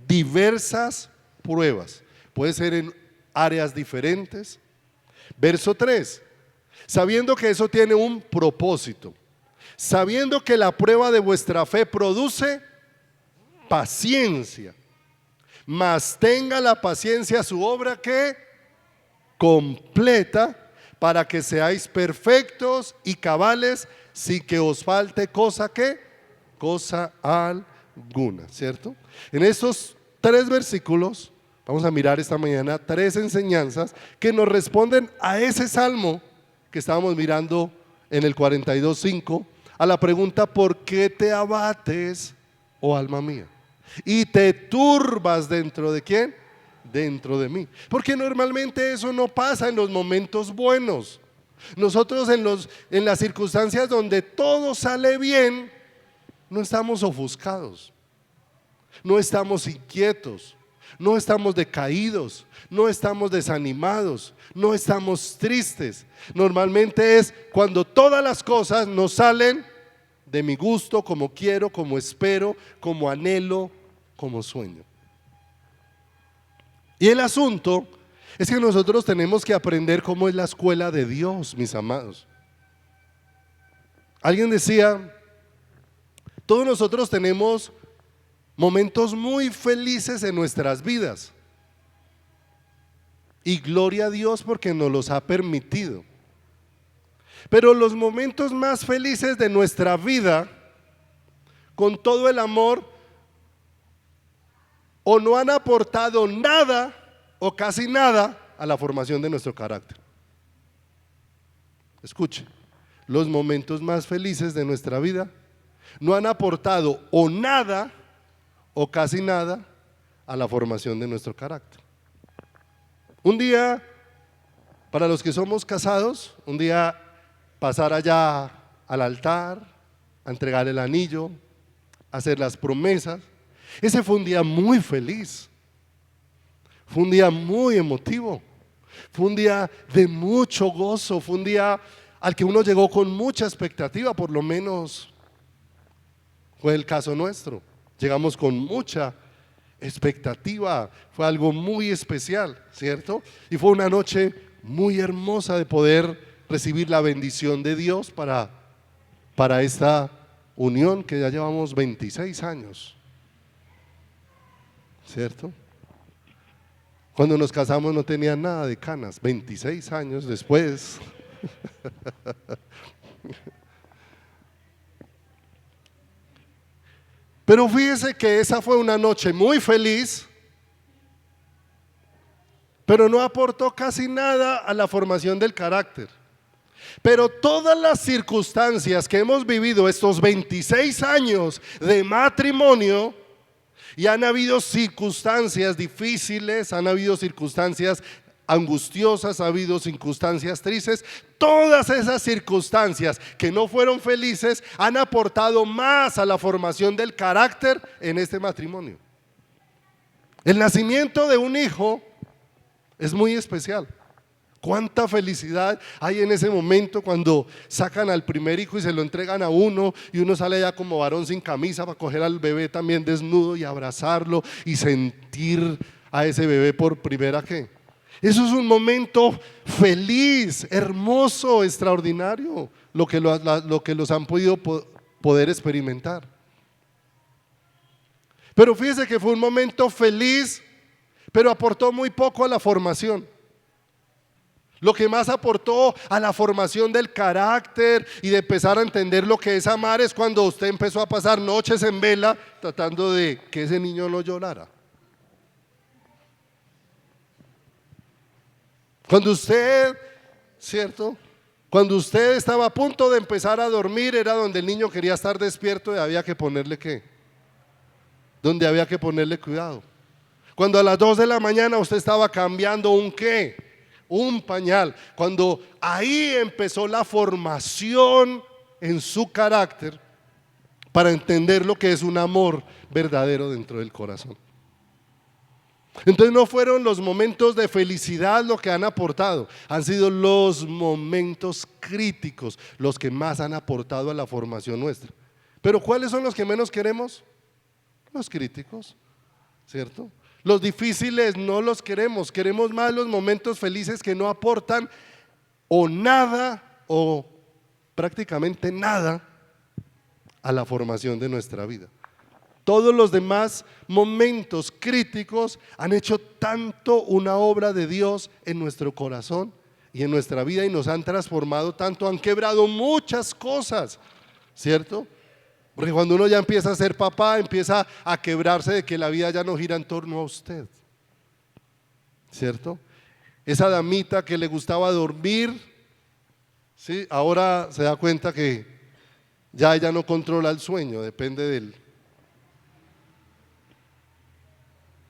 Speaker 1: diversas pruebas. Puede ser en áreas diferentes. Verso 3, sabiendo que eso tiene un propósito, sabiendo que la prueba de vuestra fe produce paciencia, mas tenga la paciencia su obra que completa, para que seáis perfectos y cabales, sin que os falte cosa alguna, ¿cierto? En estos 3 versículos vamos a mirar esta mañana 3 enseñanzas que nos responden a ese salmo que estábamos mirando en el 42:5, a la pregunta: ¿por qué te abates, oh alma mía? Y te turbas dentro de ¿quién? Dentro de mí. Porque normalmente eso no pasa en los momentos buenos. Nosotros en las circunstancias donde todo sale bien, no estamos ofuscados, no estamos inquietos, no estamos decaídos, no estamos desanimados, no estamos tristes. Normalmente es cuando todas las cosas nos salen de mi gusto, como quiero, como espero, como anhelo, como sueño. Y el asunto es que nosotros tenemos que aprender cómo es la escuela de Dios, mis amados. Alguien decía: todos nosotros tenemos momentos muy felices en nuestras vidas, y gloria a Dios porque nos los ha permitido. Pero los momentos más felices de nuestra vida, con todo el amor, o no han aportado nada o casi nada a la formación de nuestro carácter. Escuche, los momentos más felices de nuestra vida no han aportado o nada o casi nada a la formación de nuestro carácter. Un día, para los que somos casados, un día pasar allá al altar, a entregar el anillo, a hacer las promesas, ese fue un día muy feliz, fue un día muy emotivo, fue un día de mucho gozo, fue un día al que uno llegó con mucha expectativa, por lo menos fue el caso nuestro. Llegamos con mucha expectativa, fue algo muy especial, ¿cierto? Y fue una noche muy hermosa de poder recibir la bendición de Dios para esta unión que ya llevamos 26 años, ¿cierto? Cuando nos casamos no tenía nada de canas, 26 años después. Pero fíjese que esa fue una noche muy feliz, pero no aportó casi nada a la formación del carácter. Pero todas las circunstancias que hemos vivido estos 26 años de matrimonio, y han habido circunstancias difíciles, han habido circunstancias angustiosas, ha habido circunstancias tristes, todas esas circunstancias que no fueron felices han aportado más a la formación del carácter en este matrimonio. El nacimiento de un hijo es muy especial. Cuánta felicidad hay en ese momento cuando sacan al primer hijo y se lo entregan a uno y uno sale allá como varón sin camisa para coger al bebé también desnudo y abrazarlo y sentir a ese bebé por primera vez. Eso es un momento feliz, hermoso, extraordinario, lo que los han podido poder experimentar. Pero fíjese que fue un momento feliz, pero aportó muy poco a la formación. Lo que más aportó a la formación del carácter y de empezar a entender lo que es amar es cuando usted empezó a pasar noches en vela tratando de que ese niño no llorara. Cuando usted, ¿cierto? Cuando usted estaba a punto de empezar a dormir era donde el niño quería estar despierto y había que ponerle ¿qué? Donde había que ponerle cuidado. Cuando a las 2 de la mañana usted estaba cambiando un ¿qué? Un pañal. Cuando ahí empezó la formación en su carácter para entender lo que es un amor verdadero dentro del corazón. Entonces no fueron los momentos de felicidad lo que han aportado, han sido los momentos críticos los que más han aportado a la formación nuestra. Pero ¿cuáles son los que menos queremos? Los críticos, ¿cierto? Los difíciles no los queremos, queremos más los momentos felices que no aportan o nada o prácticamente nada a la formación de nuestra vida. Todos los demás momentos críticos han hecho tanto una obra de Dios en nuestro corazón y en nuestra vida y nos han transformado tanto, han quebrado muchas cosas, ¿cierto? Porque cuando uno ya empieza a ser papá, empieza a quebrarse de que la vida ya no gira en torno a usted, ¿cierto? Esa damita que le gustaba dormir, ¿sí? Ahora se da cuenta que ya ella no controla el sueño, depende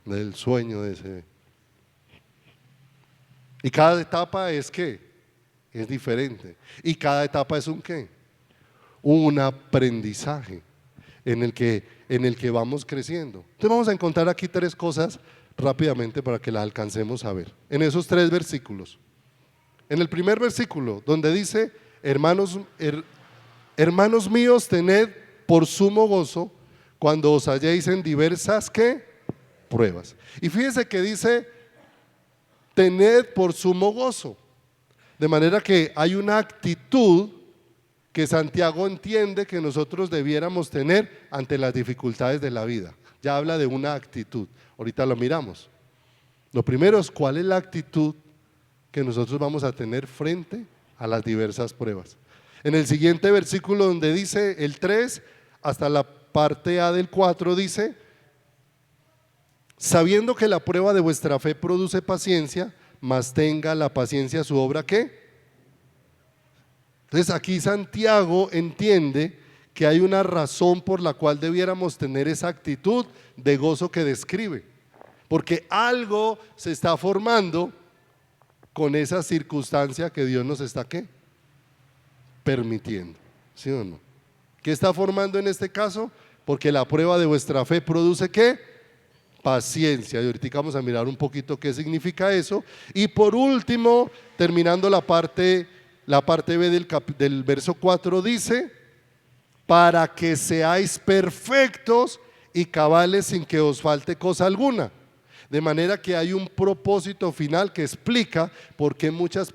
Speaker 1: del sueño de ese. Y cada etapa es ¿qué? Es diferente. Y cada etapa es un ¿qué? Un aprendizaje en el que vamos creciendo. Entonces vamos a encontrar aquí 3 cosas rápidamente para que las alcancemos a ver. En esos 3 versículos. En el primer versículo donde dice, hermanos míos, tened por sumo gozo cuando os halléis en diversas ¿qué? Pruebas. Y fíjense que dice, tened por sumo gozo. De manera que hay una actitud que Santiago entiende que nosotros debiéramos tener ante las dificultades de la vida. Ya habla de una actitud, ahorita lo miramos. Lo primero es cuál es la actitud que nosotros vamos a tener frente a las diversas pruebas. En el siguiente versículo donde dice el 3 hasta la parte A del 4 dice, sabiendo que la prueba de vuestra fe produce paciencia, mas tenga la paciencia su obra ¿qué? Entonces aquí Santiago entiende que hay una razón por la cual debiéramos tener esa actitud de gozo que describe, porque algo se está formando con esa circunstancia que Dios nos está ¿qué? Permitiendo, ¿sí o no? ¿Qué está formando en este caso? Porque la prueba de vuestra fe produce ¿qué? Paciencia. Y ahorita vamos a mirar un poquito qué significa eso. Y por último, terminando la parte B del verso 4 dice, para que seáis perfectos y cabales sin que os falte cosa alguna. De manera que hay un propósito final que explica por qué muchas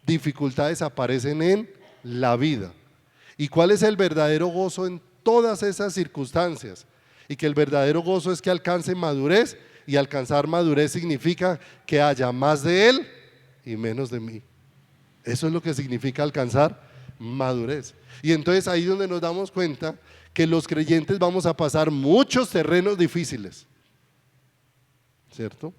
Speaker 1: dificultades aparecen en la vida. ¿Y cuál es el verdadero gozo en todas esas circunstancias? Y que el verdadero gozo es que alcance madurez, y alcanzar madurez significa que haya más de Él y menos de mí. Eso es lo que significa alcanzar madurez. Y entonces ahí es donde nos damos cuenta que los creyentes vamos a pasar muchos terrenos difíciles, ¿cierto?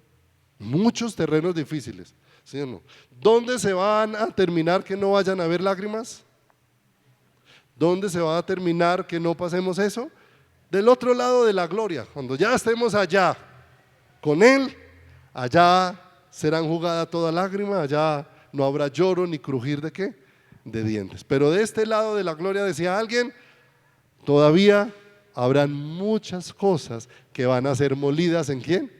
Speaker 1: Muchos terrenos difíciles, ¿sí o no? ¿Dónde se van a terminar que no vayan a haber lágrimas? ¿Dónde se va a terminar que no pasemos eso? Del otro lado de la gloria, cuando ya estemos allá con Él, allá será enjugada toda lágrima, allá no habrá lloro ni crujir de ¿qué? De dientes. Pero de este lado de la gloria, decía alguien, todavía habrán muchas cosas que van a ser molidas ¿en quién?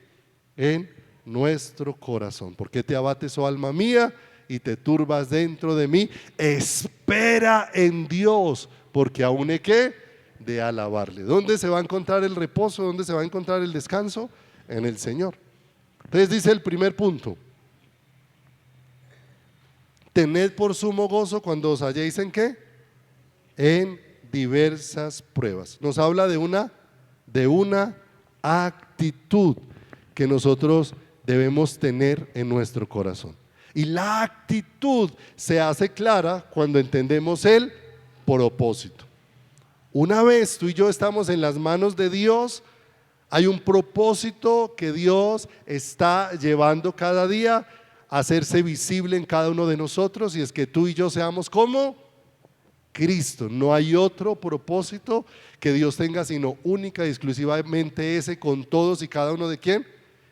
Speaker 1: En nuestro corazón. ¿Por qué te abates, oh alma mía? y te turbas dentro de mí, espera en Dios, porque aún he que de alabarle. ¿Dónde se va a encontrar el reposo? ¿Dónde se va a encontrar el descanso? En el Señor. Entonces dice el primer punto: tened por sumo gozo cuando os halléis ¿en qué? En diversas pruebas. Nos habla de una actitud que nosotros debemos tener en nuestro corazón. Y la actitud se hace clara cuando entendemos el propósito. Una vez tú y yo estamos en las manos de Dios, hay un propósito que Dios está llevando cada día a hacerse visible en cada uno de nosotros, y es que tú y yo seamos como Cristo. No hay otro propósito que Dios tenga sino única y exclusivamente ese, con todos y cada uno de ¿quién?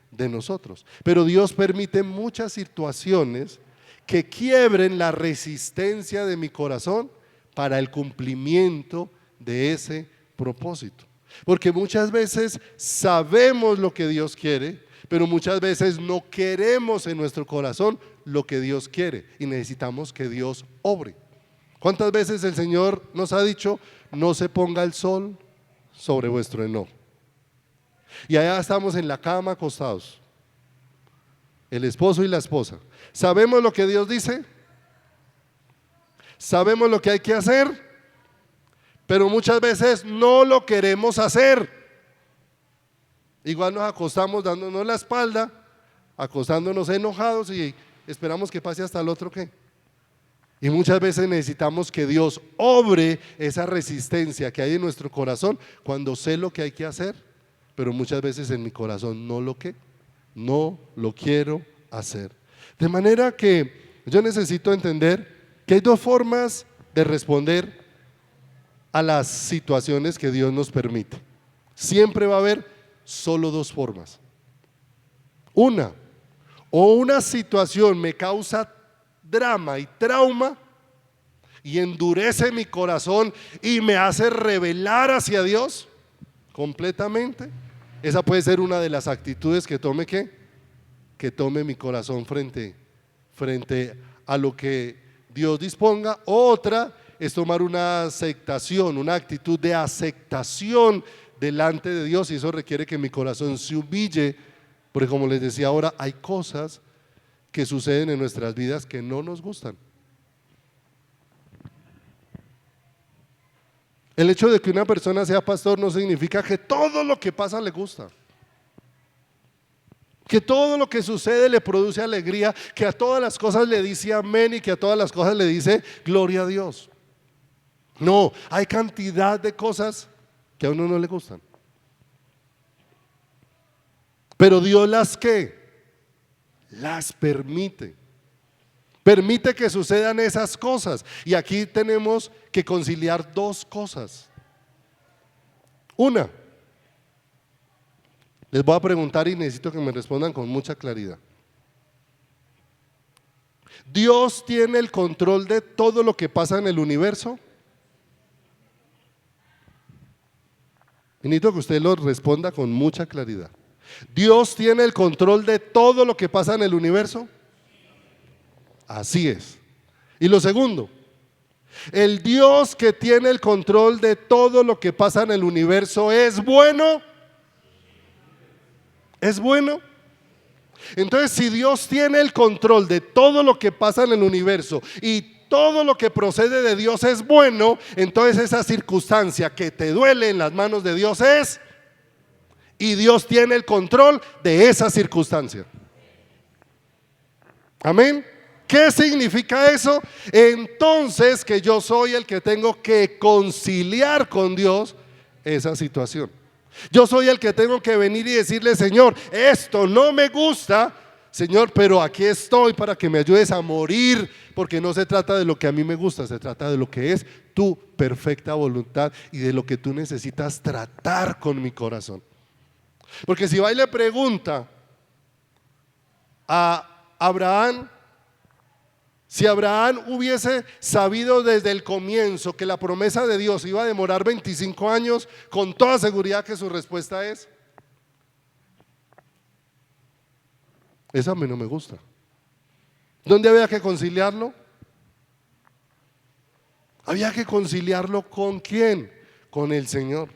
Speaker 1: De nosotros. Pero Dios permite muchas situaciones que quiebren la resistencia de mi corazón para el cumplimiento de ese propósito. Porque muchas veces sabemos lo que Dios quiere, pero muchas veces no queremos en nuestro corazón lo que Dios quiere, y necesitamos que Dios obre. ¿Cuántas veces el Señor nos ha dicho: no se ponga el sol sobre vuestro enojo? Y allá estamos en la cama acostados, el esposo y la esposa. ¿Sabemos lo que Dios dice? ¿Sabemos lo que hay que hacer? Pero muchas veces no lo queremos hacer. Igual nos acostamos dándonos la espalda, acostándonos enojados, y esperamos que pase hasta el otro ¿qué? Y muchas veces necesitamos que Dios obre esa resistencia que hay en nuestro corazón cuando sé lo que hay que hacer, pero muchas veces en mi corazón no lo quiero hacer. De manera que yo necesito entender que hay dos formas de responder a las situaciones que Dios nos permite. Siempre va a haber solo dos formas. Una situación me causa drama y trauma y endurece mi corazón y me hace rebelar hacia Dios completamente. Esa puede ser una de las actitudes que tome que tome mi corazón frente a lo que Dios disponga. Otra es tomar una aceptación, una actitud de aceptación delante de Dios, y eso requiere que mi corazón se humille, porque como les decía ahora, hay cosas que suceden en nuestras vidas que no nos gustan. El hecho de que una persona sea pastor no significa que todo lo que pasa le gusta, que todo lo que sucede le produce alegría, que a todas las cosas le dice amén y que a todas las cosas le dice gloria a Dios. No, hay cantidad de cosas que a uno no le gustan, pero Dios las permite que sucedan esas cosas. Y aquí tenemos que conciliar dos cosas. Una, les voy a preguntar y necesito que me respondan con mucha claridad. ¿Dios tiene el control de todo lo que pasa en el universo? Y necesito que usted lo responda con mucha claridad. ¿Dios tiene el control de todo lo que pasa en el universo? Así es. Y lo segundo, ¿el Dios que tiene el control de todo lo que pasa en el universo es bueno? ¿Es bueno? Entonces, si Dios tiene el control de todo lo que pasa en el universo y todo lo que procede de Dios es bueno, entonces esa circunstancia que te duele en las manos de Dios es, y Dios tiene el control de esa circunstancia. Amén. ¿Qué significa eso? Entonces que yo soy el que tengo que conciliar con Dios esa situación. Yo soy el que tengo que venir y decirle: Señor, esto no me gusta, Señor, pero aquí estoy para que me ayudes a morir, porque no se trata de lo que a mí me gusta, se trata de lo que es tu perfecta voluntad y de lo que tú necesitas tratar con mi corazón. Porque si va y le pregunta a Abraham, si Abraham hubiese sabido desde el comienzo que la promesa de Dios iba a demorar 25 años, con toda seguridad que su respuesta es: eso a mí no me gusta. ¿Dónde había que conciliarlo? Había que conciliarlo ¿con quién? Con el Señor.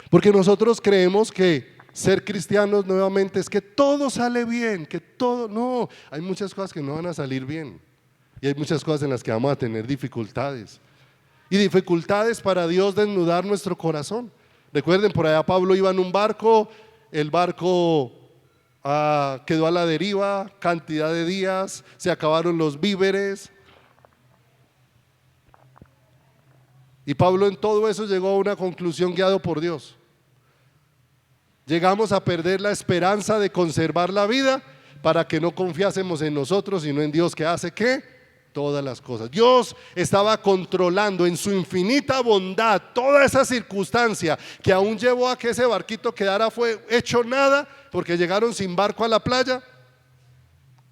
Speaker 1: Porque nosotros creemos que ser cristianos nuevamente es que todo sale bien, que todo, no, hay muchas cosas que no van a salir bien y hay muchas cosas en las que vamos a tener dificultades y dificultades para Dios desnudar nuestro corazón. Recuerden, por allá Pablo iba en un barco, el barco quedó a la deriva, cantidad de días, se acabaron los víveres y Pablo en todo eso llegó a una conclusión guiado por Dios. Llegamos a perder la esperanza de conservar la vida para que no confiásemos en nosotros, sino en Dios, que hace ¿qué? Todas las cosas. Dios estaba controlando en su infinita bondad toda esa circunstancia que aún llevó a que ese barquito quedara fue hecho nada, porque llegaron sin barco a la playa.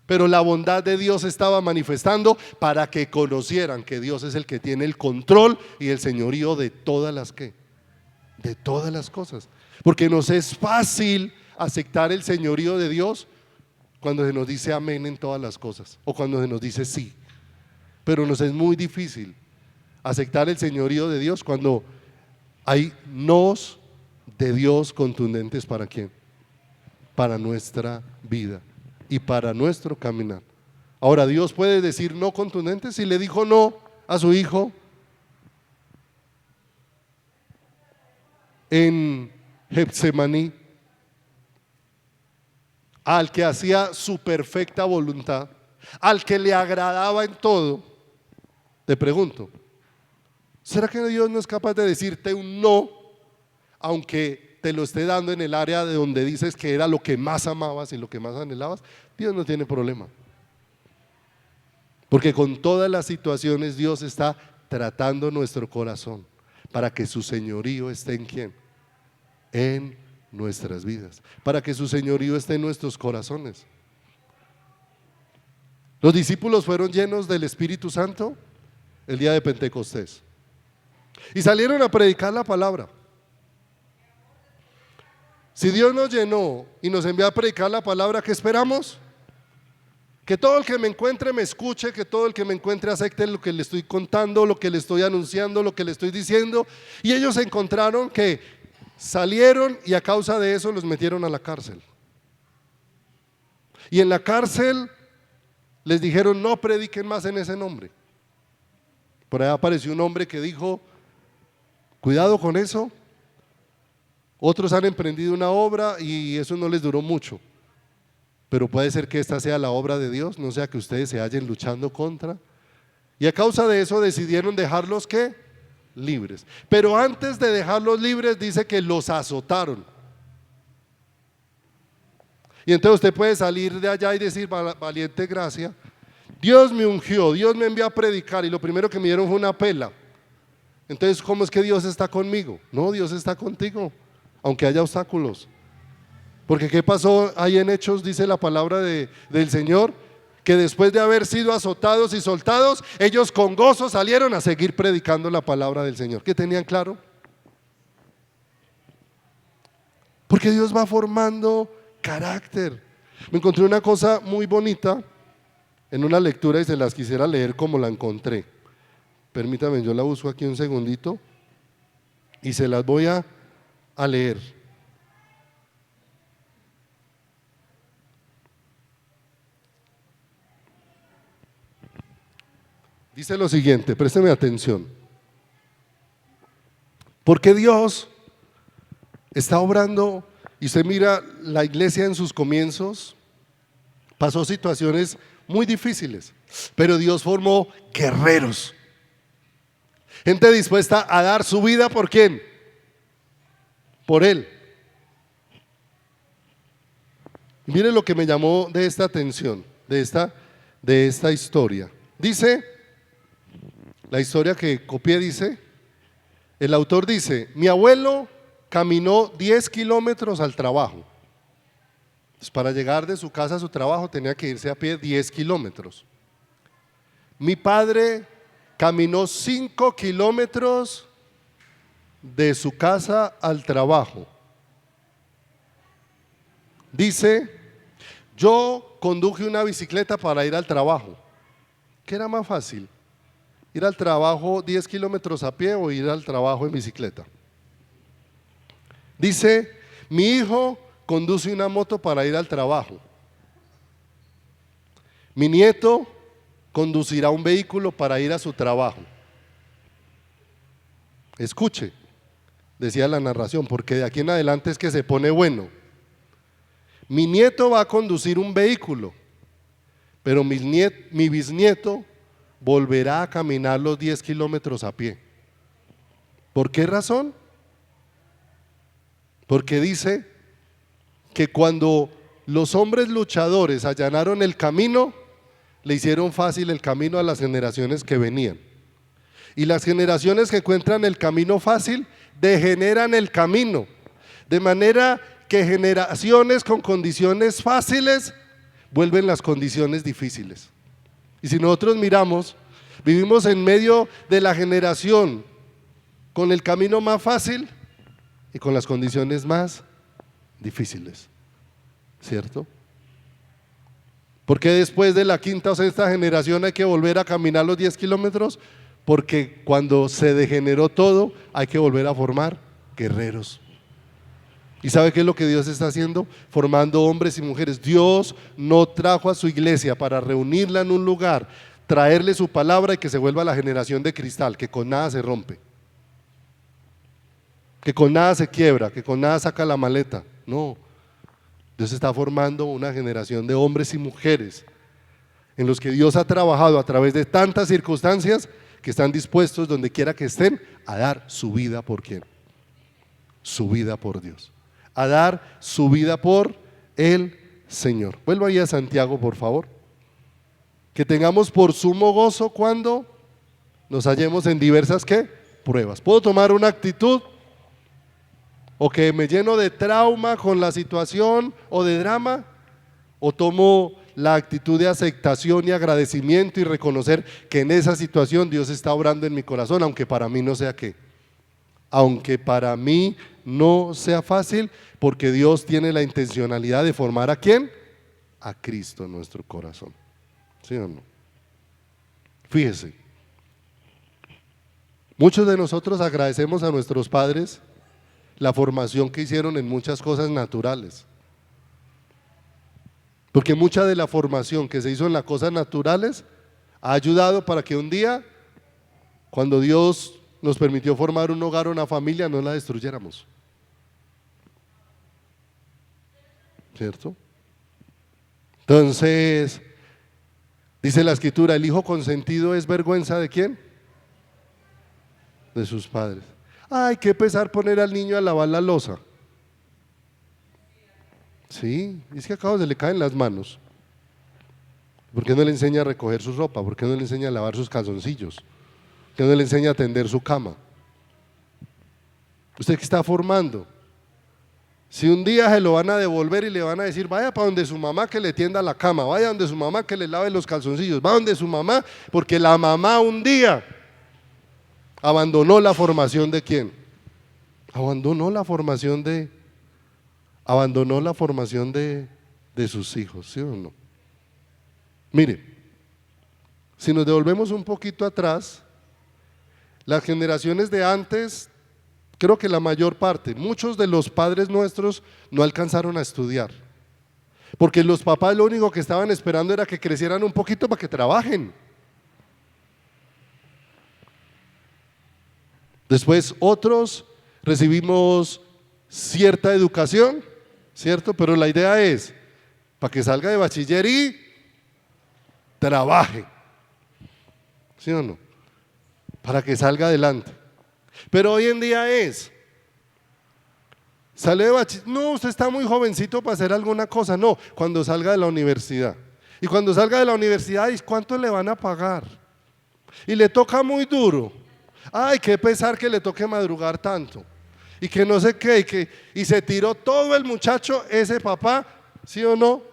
Speaker 1: Pero la bondad de Dios estaba manifestando para que conocieran que Dios es el que tiene el control y el señorío de todas las ¿qué? De todas las cosas. Porque nos es fácil aceptar el señorío de Dios cuando se nos dice amén en todas las cosas o cuando se nos dice sí. Pero nos es muy difícil aceptar el señorío de Dios cuando hay nos de Dios contundentes. ¿Para quién? Para nuestra vida y para nuestro caminar. Ahora, Dios puede decir no contundentes. Si le dijo no a su hijo en Getsemaní, al que hacía su perfecta voluntad, al que le agradaba en todo, te pregunto, ¿será que Dios no es capaz de decirte un no, aunque te lo esté dando en el área de donde dices que era lo que más amabas y lo que más anhelabas? Dios no tiene problema, porque con todas las situaciones Dios está tratando nuestro corazón para que su señorío esté en ¿quién? En nuestras vidas, para que su señorío esté en nuestros corazones. Los discípulos fueron llenos del Espíritu Santo el día de Pentecostés y salieron a predicar la palabra. Si Dios nos llenó y nos envió a predicar la palabra, ¿qué esperamos? Que todo el que me encuentre me escuche, que todo el que me encuentre acepte lo que le estoy contando, lo que le estoy anunciando, lo que le estoy diciendo. Y ellos encontraron que salieron y a causa de eso los metieron a la cárcel. Y en la cárcel les dijeron no prediquen más en ese nombre. Por ahí apareció un hombre que dijo cuidado con eso. Otros han emprendido una obra y eso no les duró mucho, pero puede ser que esta sea la obra de Dios, no sea que ustedes se hallen luchando contra. Y a causa de eso decidieron dejarlos ¿qué? Libres. Pero antes de dejarlos libres dice que los azotaron. Y entonces usted puede salir de allá y decir valiente gracia, Dios me ungió, Dios me envió a predicar y lo primero que me dieron fue una pela. Entonces ¿cómo es que Dios está conmigo? No, Dios está contigo, aunque haya obstáculos. Porque ¿qué pasó ahí en Hechos? Dice la palabra del Señor, que después de haber sido azotados y soltados, ellos con gozo salieron a seguir predicando la palabra del Señor. ¿Qué tenían claro? Porque Dios va formando carácter. Me encontré una cosa muy bonita en una lectura y se las quisiera leer como la encontré. Permítame, yo la busco aquí un segundito y se las voy a leer. Dice lo siguiente, présteme atención. Porque Dios está obrando, y usted mira la iglesia en sus comienzos, pasó situaciones muy difíciles, pero Dios formó guerreros, gente dispuesta a dar su vida ¿por quién? Por Él. Y mire lo que me llamó de esta atención, de esta historia. Dice, la historia que copié dice, el autor dice, mi abuelo caminó 10 kilómetros al trabajo. Pues para llegar de su casa a su trabajo tenía que irse a pie 10 kilómetros. Mi padre caminó 5 kilómetros de su casa al trabajo. Dice, Yo conduje una bicicleta para ir al trabajo. ¿Qué era más fácil? ¿Ir al trabajo 10 kilómetros a pie o ir al trabajo en bicicleta? Dice, mi hijo conduce una moto para ir al trabajo. Mi nieto conducirá un vehículo para ir a su trabajo. Escuche, decía la narración, porque de aquí en adelante es que se pone bueno. Mi nieto va a conducir un vehículo, pero mi bisnieto volverá a caminar los 10 kilómetros a pie. ¿Por qué razón? Porque dice que cuando los hombres luchadores allanaron el camino, le hicieron fácil el camino a las generaciones que venían. Y las generaciones que encuentran el camino fácil, degeneran el camino. De manera que generaciones con condiciones fáciles vuelven las condiciones difíciles. Y si nosotros miramos, vivimos en medio de la generación con el camino más fácil y con las condiciones más difíciles, ¿cierto? ¿Por qué después de la quinta o sexta generación hay que volver a caminar los 10 kilómetros? Porque cuando se degeneró todo, hay que volver a formar guerreros. ¿Y sabe qué es lo que Dios está haciendo? Formando hombres y mujeres. Dios no trajo a su iglesia para reunirla en un lugar, traerle su palabra y que se vuelva la generación de cristal, que con nada se rompe, que con nada se quiebra, que con nada saca la maleta. No, Dios está formando una generación de hombres y mujeres en los que Dios ha trabajado a través de tantas circunstancias que están dispuestos, donde quiera que estén, a dar su vida por ¿quién? Su vida por Dios, a dar su vida por el Señor. Vuelvo ahí a Santiago, por favor. Que tengamos por sumo gozo cuando nos hallemos en diversas ¿qué? Pruebas. ¿Puedo tomar una actitud? ¿O que me lleno de trauma con la situación o de drama? ¿O tomo la actitud de aceptación y agradecimiento y reconocer que en esa situación Dios está obrando en mi corazón, aunque para mí no sea qué? Aunque para mí no sea fácil, porque Dios tiene la intencionalidad de formar ¿a quién? A Cristo en nuestro corazón. ¿Sí o no? Fíjese, muchos de nosotros agradecemos a nuestros padres la formación que hicieron en muchas cosas naturales, porque mucha de la formación que se hizo en las cosas naturales ha ayudado para que un día, cuando Dios nos permitió formar un hogar o una familia, no la destruyéramos, ¿cierto? Entonces, dice la escritura, el hijo consentido es vergüenza ¿de quién? De sus padres. Ay, qué pesar poner al niño a lavar la loza. Sí, es que acá se le caen las manos. ¿Por qué no le enseña a recoger su ropa? ¿Por qué no le enseña a lavar sus calzoncillos? ¿Por qué no le enseña a tender su cama? ¿Usted qué está formando? Si un día se lo van a devolver y le van a decir, vaya para donde su mamá que le tienda la cama, vaya donde su mamá que le lave los calzoncillos, va donde su mamá, porque la mamá un día abandonó la formación ¿de quién? Abandonó la formación de sus hijos, ¿sí o no? Mire, si nos devolvemos un poquito atrás, las generaciones de antes, creo que la mayor parte, muchos de los padres nuestros no alcanzaron a estudiar, porque los papás lo único que estaban esperando era que crecieran un poquito para que trabajen. Después otros recibimos cierta educación, ¿cierto? Pero la idea es para que salga de bachiller y trabaje, ¿sí o no? Para que salga adelante. Pero hoy en día sale de bachiller, no, usted está muy jovencito para hacer alguna cosa, no, cuando salga de la universidad. Y cuando salga de la universidad, ¿cuánto le van a pagar? Y le toca muy duro. Ay, qué pesar que le toque madrugar tanto. Y que no sé qué, y se tiró todo el muchacho, ese papá, ¿sí o no?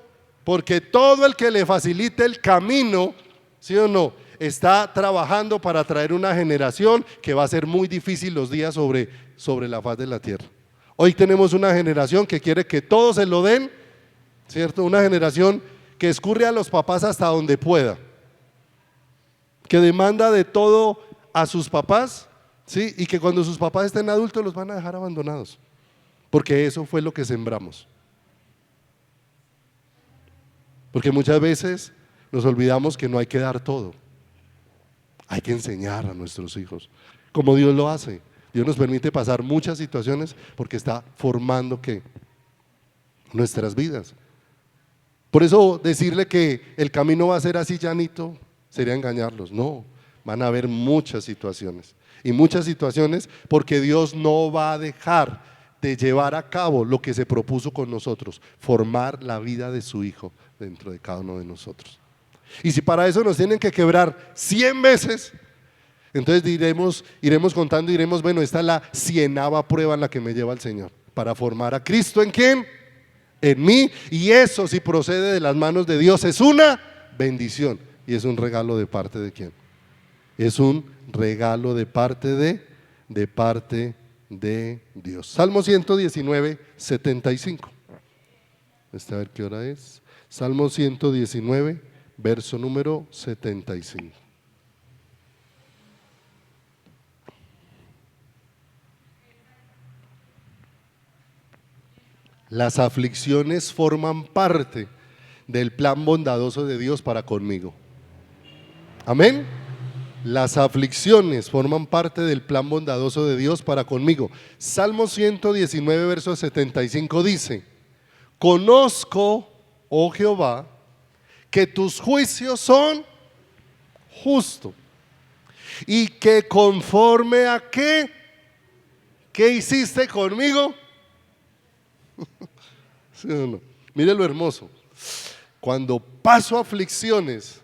Speaker 1: Porque todo el que le facilite el camino, ¿sí o no?, está trabajando para traer una generación que va a ser muy difícil los días sobre la faz de la tierra. Hoy tenemos una generación que quiere que todo se lo den ¿cierto? Una generación que escurre a los papás hasta donde pueda, que demanda de todo a sus papás, ¿sí? Y que cuando sus papás estén adultos los van a dejar abandonados, porque eso fue lo que sembramos. Porque muchas veces nos olvidamos que no hay que dar todo, hay que enseñar a nuestros hijos, como Dios lo hace. Dios nos permite pasar muchas situaciones porque está formando ¿qué? Nuestras vidas. Por eso decirle que el camino va a ser así llanito sería engañarlos. No, van a haber muchas situaciones, y muchas situaciones porque Dios no va a dejar de llevar a cabo lo que se propuso con nosotros, formar la vida de su Hijo dentro de cada uno de nosotros. Y si para eso nos tienen que quebrar 100 veces, entonces iremos contando y diremos, bueno, esta es la 100ª prueba en la que me lleva el Señor, para formar a Cristo ¿en quién? En mí. Y eso, si procede de las manos de Dios, es una bendición y es un regalo de parte de ¿quién? Es un regalo de parte de Dios. Salmo 119, 75. A ver qué hora es. Salmo 119, verso número 75. Las aflicciones forman parte del plan bondadoso de Dios para conmigo. Amén. Las aflicciones forman parte del plan bondadoso de Dios para conmigo. Salmo 119, verso 75 dice: conozco, oh Jehová, que tus juicios son justos, y que conforme a ¿qué hiciste conmigo? ¿Sí o no? Mire lo hermoso. Cuando paso aflicciones,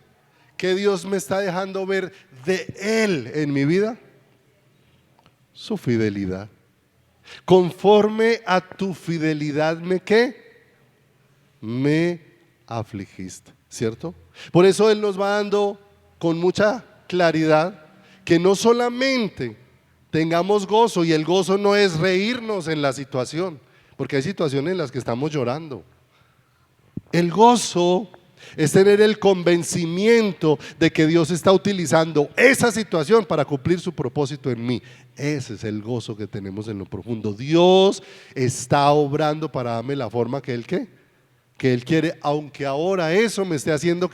Speaker 1: ¿qué Dios me está dejando ver de Él en mi vida? Su fidelidad. Conforme a tu fidelidad me afligiste, ¿cierto? Por eso Él nos va dando con mucha claridad que no solamente tengamos gozo, y el gozo no es reírnos en la situación, porque hay situaciones en las que estamos llorando. El gozo es tener el convencimiento de que Dios está utilizando esa situación para cumplir su propósito en mí. Ese es el gozo que tenemos en lo profundo. Dios está obrando para darme la forma que Él quiere, aunque ahora eso me esté haciendo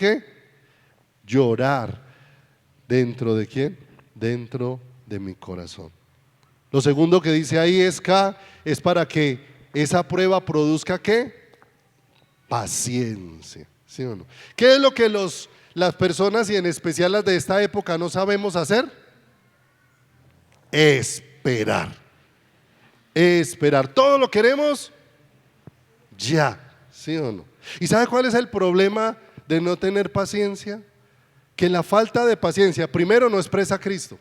Speaker 1: llorar. ¿Dentro de quién? Dentro de mi corazón. Lo segundo que dice ahí es para que esa prueba produzca paciencia, ¿sí o no? ¿Qué es lo que las personas, y en especial las de esta época, no sabemos hacer? Esperar. Todo lo queremos ya, ¿sí o no? ¿Y sabe cuál es el problema de no tener paciencia? Que la falta de paciencia, primero, no expresa a Cristo,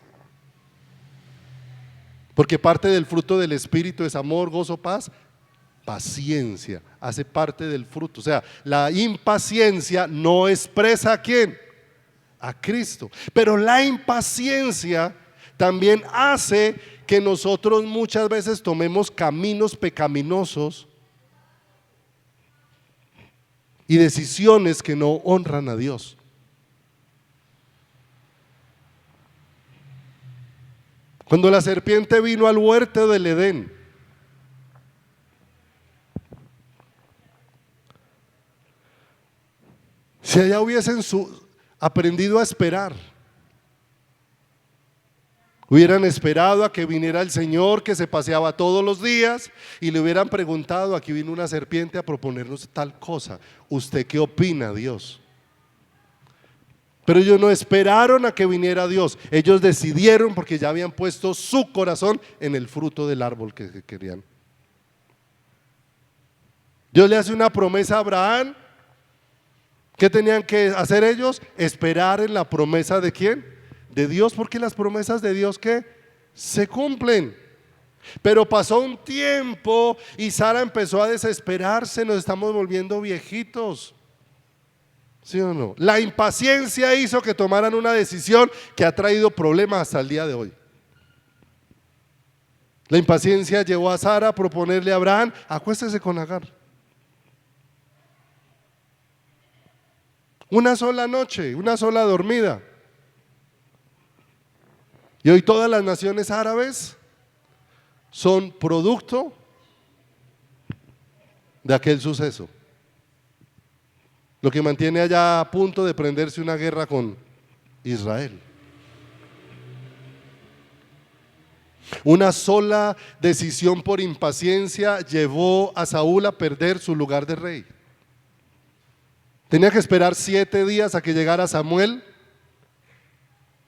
Speaker 1: porque parte del fruto del Espíritu es amor, gozo, paz. Paciencia hace parte del fruto. O sea, la impaciencia no expresa ¿a quién? A Cristo. Pero la impaciencia también hace que nosotros muchas veces tomemos caminos pecaminosos y decisiones que no honran a Dios. Cuando la serpiente vino al huerto del Edén, si allá hubiesen aprendido a esperar, hubieran esperado a que viniera el Señor que se paseaba todos los días y le hubieran preguntado: aquí vino una serpiente a proponernos tal cosa, ¿usted qué opina, Dios? Pero ellos no esperaron a que viniera Dios, ellos decidieron, porque ya habían puesto su corazón en el fruto del árbol que querían. Dios le hace una promesa a Abraham. ¿Qué tenían que hacer ellos? Esperar en la promesa ¿de quién? De Dios, porque las promesas de Dios se cumplen. Pero pasó un tiempo y Sara empezó a desesperarse. Nos estamos volviendo viejitos, ¿sí o no? La impaciencia hizo que tomaran una decisión que ha traído problemas hasta el día de hoy. La impaciencia llevó a Sara a proponerle a Abraham: acuéstese con Agar. Una sola noche, una sola dormida. Y hoy todas las naciones árabes son producto de aquel suceso. Lo que mantiene allá a punto de prenderse una guerra con Israel. Una sola decisión por impaciencia llevó a Saúl a perder su lugar de rey. Tenía que esperar 7 días a que llegara Samuel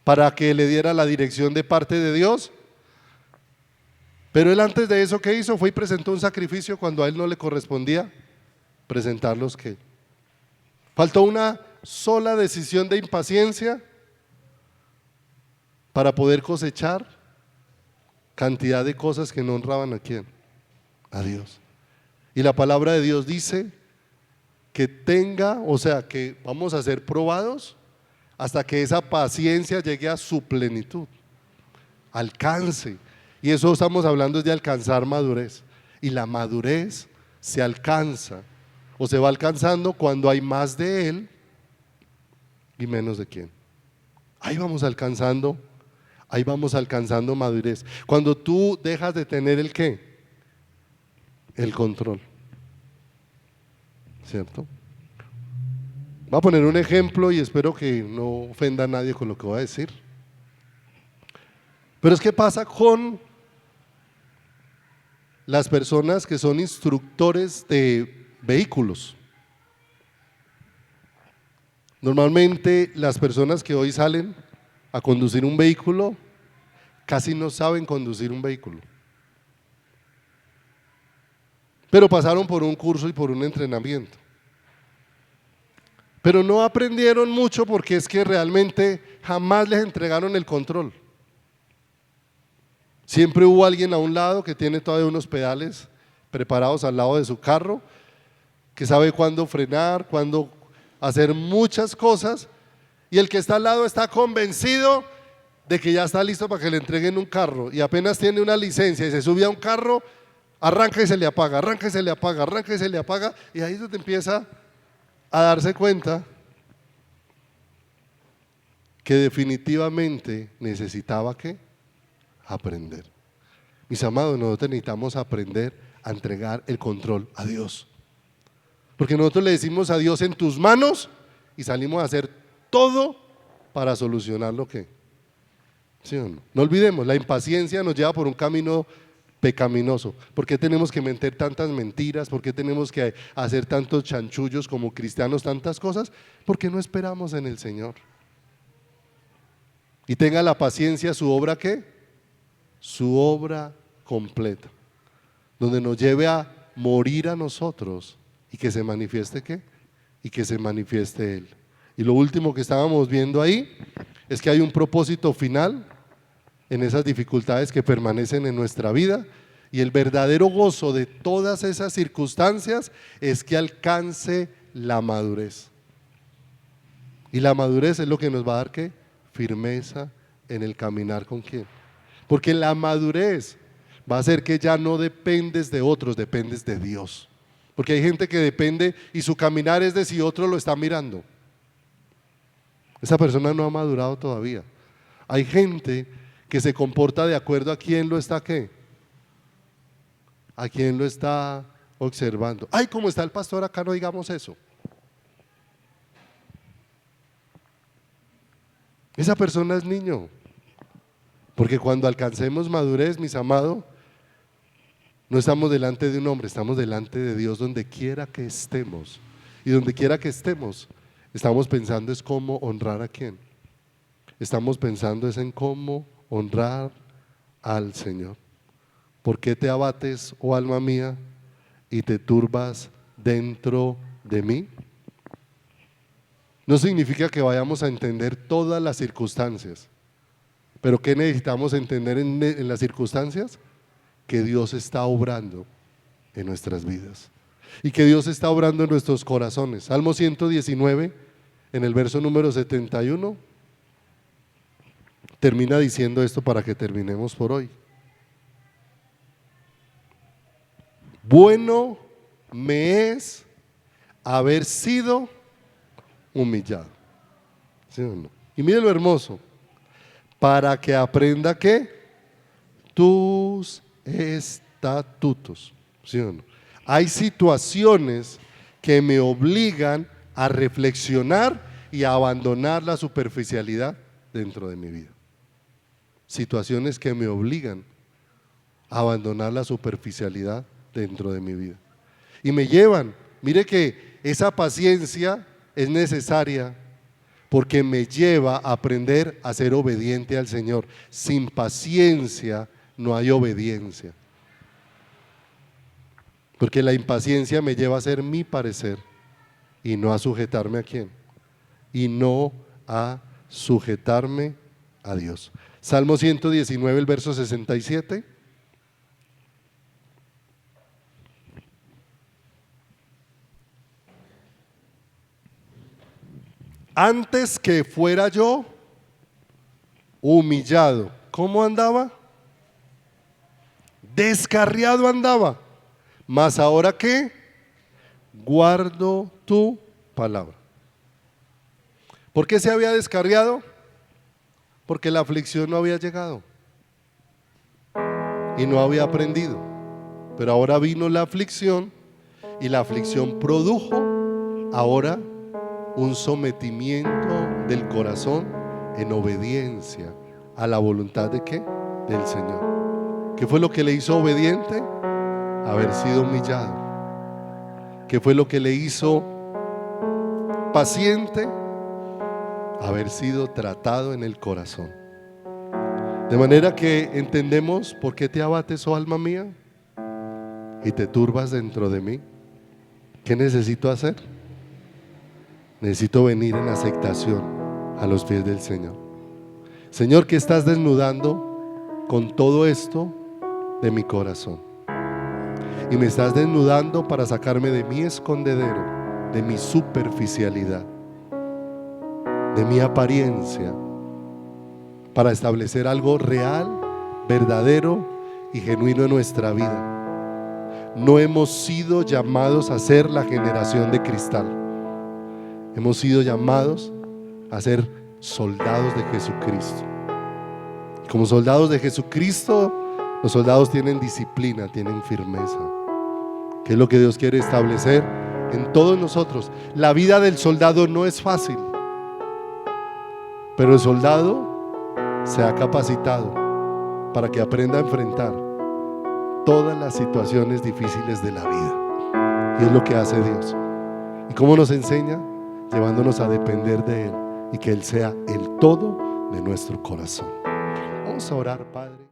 Speaker 1: para que le diera la dirección de parte de Dios. Pero él antes de eso, ¿qué hizo? Fue y presentó un sacrificio cuando a él no le correspondía presentarlos. ¿Qué? Faltó una sola decisión de impaciencia para poder cosechar cantidad de cosas que no honraban a quién, a Dios. Y la palabra de Dios dice que que vamos a ser probados hasta que esa paciencia llegue a su plenitud, alcance. Y eso estamos hablando de alcanzar madurez. Y la madurez se alcanza o se va alcanzando cuando hay más de Él y menos de quién. Ahí vamos alcanzando madurez. Cuando tú dejas de tener el ¿qué? El control. ¿Cierto? Voy a poner un ejemplo y espero que no ofenda a nadie con lo que voy a decir. Pero es que pasa con las personas que son instructores de vehículos. Normalmente las personas que hoy salen a conducir un vehículo casi no saben conducir un vehículo, pero pasaron por un curso y por un entrenamiento, pero no aprendieron mucho porque es que realmente jamás les entregaron el control. Siempre hubo alguien a un lado que tiene todavía unos pedales preparados al lado de su carro, que sabe cuándo frenar, cuándo hacer muchas cosas, y el que está al lado está convencido de que ya está listo para que le entreguen un carro, y apenas tiene una licencia y se sube a un carro, arranca y se le apaga, arranca y se le apaga, arranca y se le apaga, y ahí es donde empieza a darse cuenta que definitivamente necesitaba ¿qué? Aprender. Mis amados, nosotros necesitamos aprender a entregar el control a Dios, porque nosotros le decimos a Dios: en tus manos, y salimos a hacer todo para solucionar lo que, ¿sí o no? No olvidemos, la impaciencia nos lleva por un camino pecaminoso. ¿Por qué tenemos que meter tantas mentiras? ¿Por qué tenemos que hacer tantos chanchullos como cristianos, tantas cosas? Porque no esperamos en el Señor. Y tenga la paciencia su obra ¿qué? Su obra completa, donde nos lleve a morir a nosotros y que se manifieste ¿qué? Y que se manifieste Él. Y lo último que estábamos viendo ahí es que hay un propósito final en esas dificultades que permanecen en nuestra vida, y el verdadero gozo de todas esas circunstancias es que alcance la madurez. Y la madurez es lo que nos va a dar ¿qué? Firmeza en el caminar con quién. Porque la madurez va a hacer que ya no dependes de otros, dependes de Dios. Porque hay gente que depende y su caminar es de si otro lo está mirando. Esa persona no ha madurado todavía. Hay gente que se comporta de acuerdo a quién lo está ¿qué? A quién lo está observando. Ay, como está el pastor acá, no digamos eso. Esa persona es niño. Porque cuando alcancemos madurez, mis amados, no estamos delante de un hombre, estamos delante de Dios donde quiera que estemos. Y donde quiera que estemos, estamos pensando es cómo honrar a quién. Estamos pensando es en cómo honrar al Señor. ¿Por qué te abates, oh alma mía, y te turbas dentro de mí? No significa que vayamos a entender todas las circunstancias, pero ¿qué necesitamos entender en las circunstancias? Que Dios está obrando en nuestras vidas y que Dios está obrando en nuestros corazones. Salmo 119, en el verso número 71, termina diciendo esto para que terminemos por hoy. Bueno me es haber sido humillado. ¿Sí o no? Y mire lo hermoso. Para que aprenda ¿qué? Tus estatutos. ¿Sí o no? Hay situaciones que me obligan a reflexionar y a abandonar la superficialidad dentro de mi vida. Situaciones que me obligan a abandonar la superficialidad dentro de mi vida. Y me llevan, mire que esa paciencia es necesaria porque me lleva a aprender a ser obediente al Señor. Sin paciencia no hay obediencia. Porque la impaciencia me lleva a hacer mi parecer y no a sujetarme a quién. Y no a sujetarme a Dios. Salmo 119, el verso 67. Antes que fuera yo humillado, ¿cómo andaba? Descarriado andaba. Mas ahora ¿qué? Guardo tu palabra. ¿Por qué se había descarriado? Porque la aflicción no había llegado y no había aprendido. Pero ahora vino la aflicción y la aflicción produjo ahora un sometimiento del corazón en obediencia a la voluntad de ¿qué? Del Señor. ¿Qué fue lo que le hizo obediente? Haber sido humillado. ¿Qué fue lo que le hizo paciente? Haber sido tratado en el corazón. De manera que entendemos por qué te abates, oh alma mía, y te turbas dentro de mí. ¿Qué necesito hacer? Necesito venir en aceptación a los pies del Señor. Señor, ¿qué estás desnudando con todo esto de mi corazón? Y me estás desnudando para sacarme de mi escondedero, de mi superficialidad, de mi apariencia, para establecer algo real, verdadero y genuino en nuestra vida. No hemos sido llamados a ser la generación de cristal. Hemos sido llamados a ser soldados de Jesucristo. Como soldados de Jesucristo, los soldados tienen disciplina, tienen firmeza, que es lo que Dios quiere establecer en todos nosotros. La vida del soldado no es fácil, pero el soldado se ha capacitado para que aprenda a enfrentar todas las situaciones difíciles de la vida. Y es lo que hace Dios. ¿Y cómo nos enseña? Llevándonos a depender de Él y que Él sea el todo de nuestro corazón. Vamos a orar, Padre.